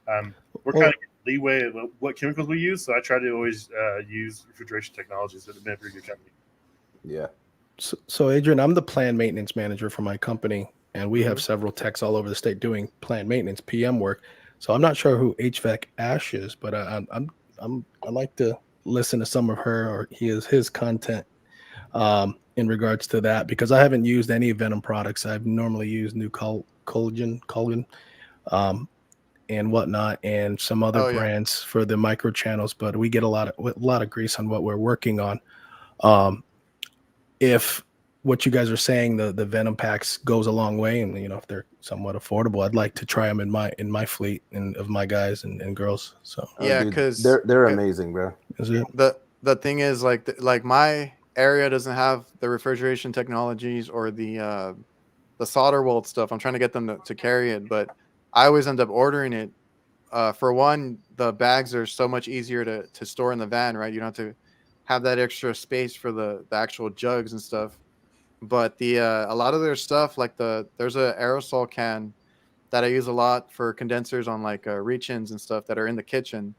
So, we're kind of leeway of what chemicals we use. So I try to always use refrigeration technologies that have been a pretty good company. Yeah. So Adrian, I'm the planned maintenance manager for my company, and we have several techs all over the state doing planned maintenance PM work. So I'm not sure who HVAC Ash is, but I like to listen to some of her or his content in regards to that, because I haven't used any Venom products. I've normally used new collagen and whatnot, and some other brands for the micro channels. But we get a lot of grease on what we're working on. If what you guys are saying, the Venom packs goes a long way, and if they're somewhat affordable, I'd like to try them in my fleet and of my guys and girls. So yeah, because they're amazing, bro. Is it? The thing is, like my area doesn't have the refrigeration technologies or the solder weld stuff. I'm trying to get them to carry it, but I always end up ordering it. For one, the bags are so much easier to store in the van, right? You don't have to have that extra space for the actual jugs and stuff. But a lot of their stuff, like there's a aerosol can that I use a lot for condensers on like reach-ins and stuff that are in the kitchen.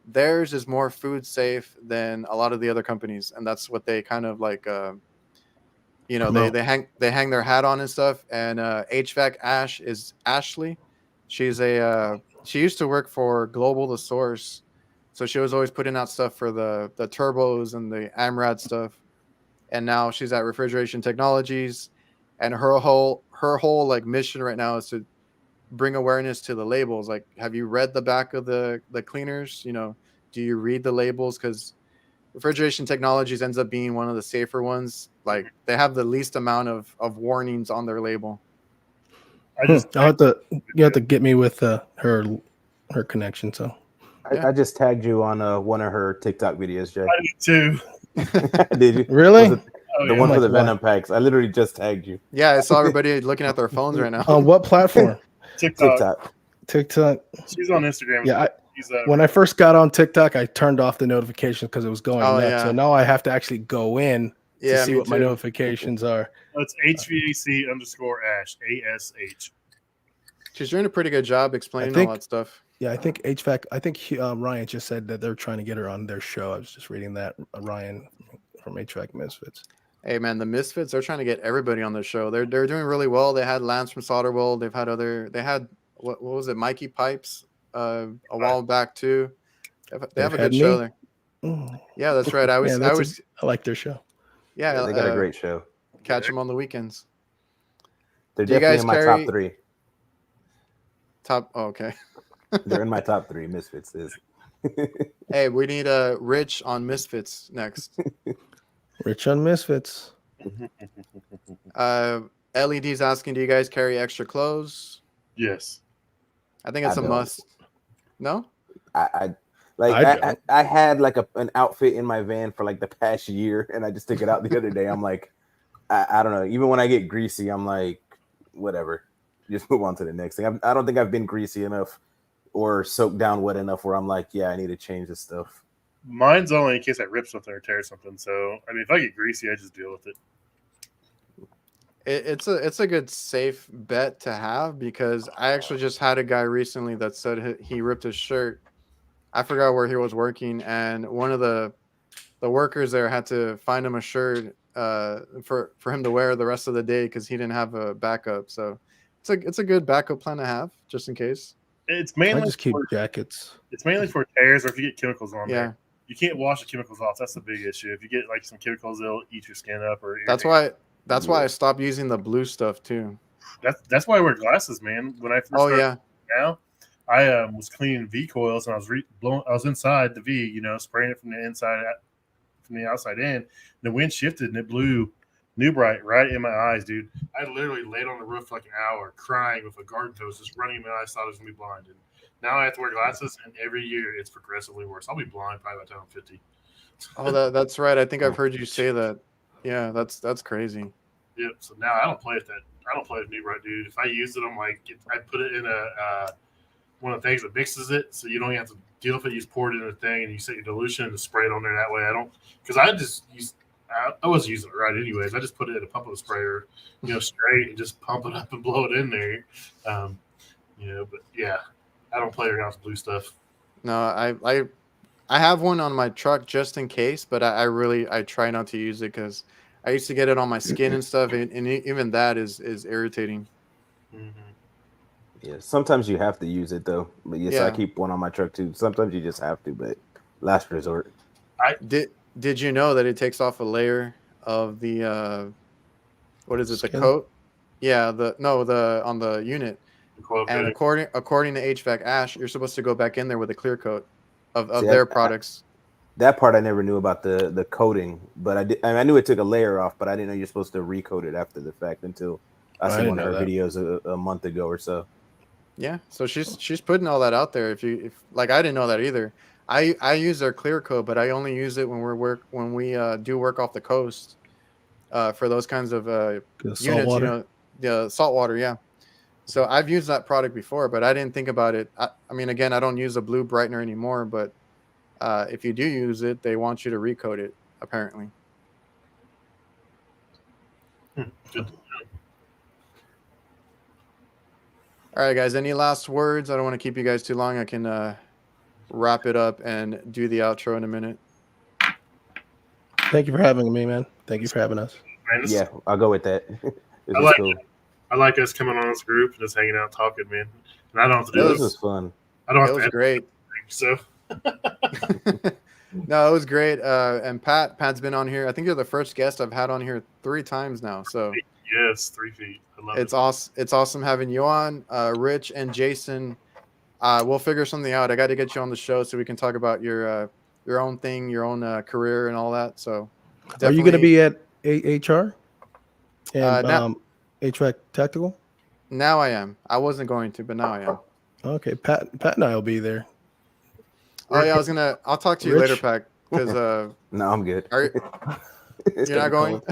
Theirs is more food safe than a lot of the other companies, and that's what they kind of like they hang their hat on and stuff. And HVAC Ash is Ashley. She's she used to work for Global The Source, so she was always putting out stuff for the turbos and the AMRAD stuff. And now she's at Refrigeration Technologies, and her whole like mission right now is to bring awareness to the labels. Like, have you read the back of the cleaners? Do you read the labels? Because Refrigeration Technologies ends up being one of the safer ones. Like, they have the least amount of warnings on their label. You have to get me with her connection. So I just tagged you on one of her TikTok videos, Jay. I did too. Did you really? The one for the Venom packs. I literally just tagged you. Yeah, I saw everybody looking at their phones right now. On what platform? TikTok. She's on Instagram. Yeah. When I first got on TikTok, I turned off the notifications because it was going nuts. Yeah. So now I have to actually go in to see what my notifications are. It's HVAC_Ash, ASH. She's doing a pretty good job explaining all that stuff. Yeah, I think HVAC. I think Ryan just said that they're trying to get her on their show. I was just reading that. Ryan from HVAC Misfits. Hey man, the Misfits, they're trying to get everybody on the show. They're doing really well. They had Lance from Solderwell. They had what was it, Mikey Pipes a while back too. They have a good show there. Yeah, that's right. I like their show. Yeah, they got a great show. Catch them on the weekends. They're definitely in my top 3. Okay. They're in my top 3. Misfits is. Hey, we need Rich on Misfits next. Rich on Misfits. LED's asking, do you guys carry extra clothes? Yes. I think it's a must. No? I had like an outfit in my van for like the past year, and I just took it out the other day. I'm like, I don't know. Even when I get greasy, I'm like, whatever. Just move on to the next thing. I don't think I've been greasy enough or soaked down wet enough where I'm like, yeah, I need to change this stuff. Mine's only in case I rip something or tear something. So, I mean, if I get greasy, I just deal with it. It's a good safe bet to have, because I actually just had a guy recently that said he ripped his shirt. I forgot where he was working, and one of the workers there had to find him a shirt for him to wear the rest of the day because he didn't have a backup. So it's a good backup plan to have just in case. It's I mainly just keep for, jackets. it's mainly for tears or if you get chemicals on Yeah, there. You can't wash the chemicals off. That's the big issue. If you get like some chemicals, they'll eat your skin up or that's irritate. why I stopped using the blue stuff too. That's why I wear glasses, man. When I first Oh started yeah, now, I was cleaning V coils and I was blowing. I was inside the V, spraying it from the inside from the outside in. And the wind shifted and it blew New Bright right in my eyes, dude. I literally laid on the roof for like an hour crying with a garden hose just running in my eyes. Thought I was gonna be blind, and now I have to wear glasses. And every year it's progressively worse. I'll be blind probably by the time I'm 50. oh that's right. I think I've heard you say that. Yeah, that's crazy. Yep. So now I don't play with that. I don't play with New Bright, dude. If I use it, I'm like, I put it in a one of the things that mixes it, so you don't even have to deal with it. You just pour it in a thing, and you set your dilution and spray it on there that way. I don't, because I just use. I wasn't using it right anyways. I just put it in a pump of a sprayer, straight, and just pump it up and blow it in there. But yeah, I don't play around with blue stuff. No, I have one on my truck just in case, but I try not to use it because I used to get it on my skin and stuff, and even that is irritating. Mm-hmm. Yeah, sometimes you have to use it though. But yes, Yeah. I keep one on my truck too. Sometimes you just have to, but last resort. Did you know that it takes off a layer of the what is it, the Skin? coat? Yeah, on the unit. And according to HVAC Ash, you're supposed to go back in there with a clear coat of See, their products. That part I never knew about the coating, but I knew it took a layer off, but I didn't know you're supposed to recoat it after the fact until I seen one of her videos a month ago or so. Yeah, so she's putting all that out there. If like, I didn't know that either. I use their clear coat, but I only use it when we do work off the coast, for those kinds of units, the salt water. Yeah. So I've used that product before, but I didn't think about it. I mean, again, I don't use a blue brightener anymore, but if you do use it, they want you to recoat it, apparently. Good. All right, guys, any last words? I don't want to keep you guys too long. I can wrap it up and do the outro in a minute. Thank you for having me, man. Thank you for having us. Man, Yeah, I'll go with that. I like us coming on this group and just hanging out talking, man. And I don't have to do this was fun. I don't have It to was great. So No, it was great. And Pat's been on here. I think you're the first guest I've had on here 3 times now. So yes, 3 feet. I love it. It's awesome having you on. Rich and Jason, we'll figure something out. I got to get you on the show so we can talk about your own thing, your own career and all that. So Are you going to be at HR and HVAC Tactical? Now I am. I wasn't going to, but now I am. Okay, Pat and I will be there. Oh yeah, I'll talk to you later, Pat. Because no, I'm good. You're not going?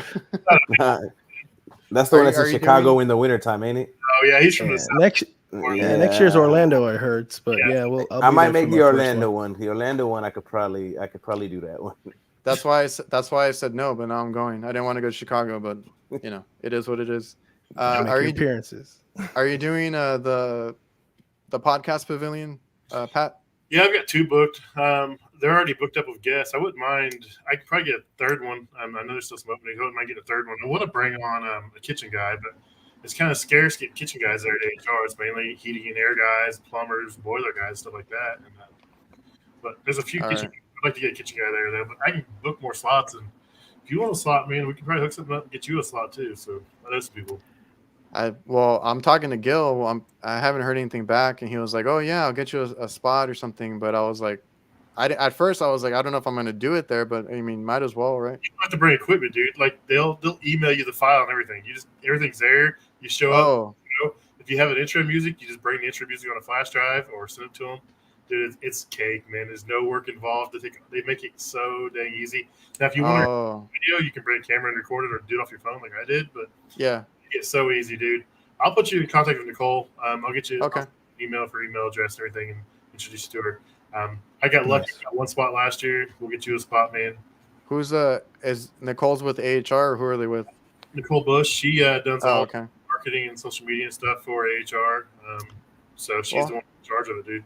That's the one that's in Chicago in the wintertime, ain't it? Oh yeah, he's from the south. Next year's Orlando, I heard. But I might make the Orlando one. The Orlando one, I could probably do that one. That's why I said no, but now I'm going. I didn't want to go to Chicago, but it is what it is. Are you appearances? Are you doing the podcast pavilion, Pat? Yeah, I've got 2 booked. They're already booked up with guests. I wouldn't mind. I could probably get a 3rd one. I know there's still some openings. I wouldn't mind getting a 3rd one. I want to bring on a kitchen guy, but it's kind of scarce getting kitchen guys there at HR. It's mainly heating and air guys, plumbers, boiler guys, stuff like that. But there's a few kitchen. Right. I'd like to get a kitchen guy there, though. But I can book more slots, and if you want a slot, man, we can probably hook something up and get you a slot too. So I know some people. I'm talking to Gil. I haven't heard anything back, and he was like, "Oh yeah, I'll get you a spot or something." But I was like, at first I was like, I don't know if I'm going to do it there, but I mean, might as well, right? You don't have to bring equipment, dude. Like they'll email you the file and everything. Everything's there. You show up. If you have an intro music, you just bring the intro music on a flash drive or send it to them. Dude, it's cake, man. There's no work involved. They make it so dang easy. Now, if you want to video, you can bring a camera and record it or do it off your phone like I did. But yeah. It's so easy, dude. I'll put you in contact with Nicole. I'll get you email address and everything and introduce you to her. I got lucky. I got 1 spot last year. We'll get you a spot, man. Who's is Nicole's with AHR or who are they with? Nicole Bush. She does all okay. marketing and social media and stuff for AHR. So she's Well, the one in charge of it, dude.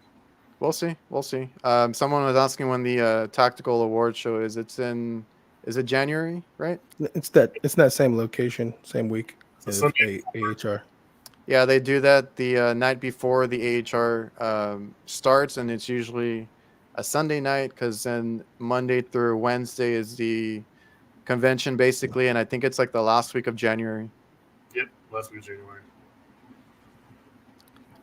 We'll see. We'll see. Someone was asking when the tactical award show is. Is it January, right? It's that same location, same week It's a as Sunday. AHR. Yeah, they do that the night before the AHR starts, and it's usually a Sunday night because then Monday through Wednesday is the convention, basically, and I think it's like the last week of January. Yep, last week of January.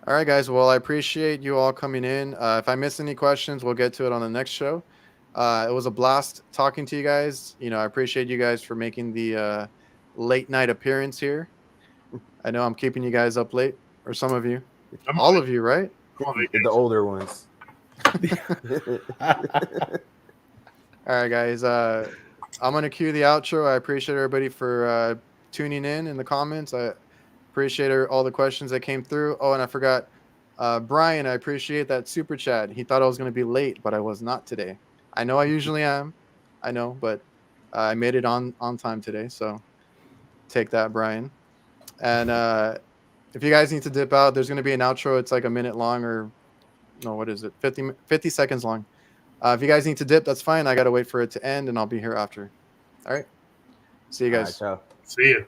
All right, guys. Well, I appreciate you all coming in. If I miss any questions, we'll get to it on the next show. It was a blast talking to you guys. You know, I appreciate you guys for making the late night appearance here. I know I'm keeping you guys up late, or some of you, all of you, right? The older ones. All right, guys. I'm gonna cue the outro. I appreciate everybody for tuning in the comments. I appreciate all the questions that came through. Oh, and I forgot, Brian. I appreciate that super chat. He thought I was gonna be late, but I was not today. I know I usually am. I know, but I made it on time today. So take that, Brian. And if you guys need to dip out, there's gonna be an outro. It's like a minute long, or no, what is it? 50 seconds long. If you guys need to dip, that's fine. I got to wait for it to end, and I'll be here after. All right. See you guys. All right, ciao. See you.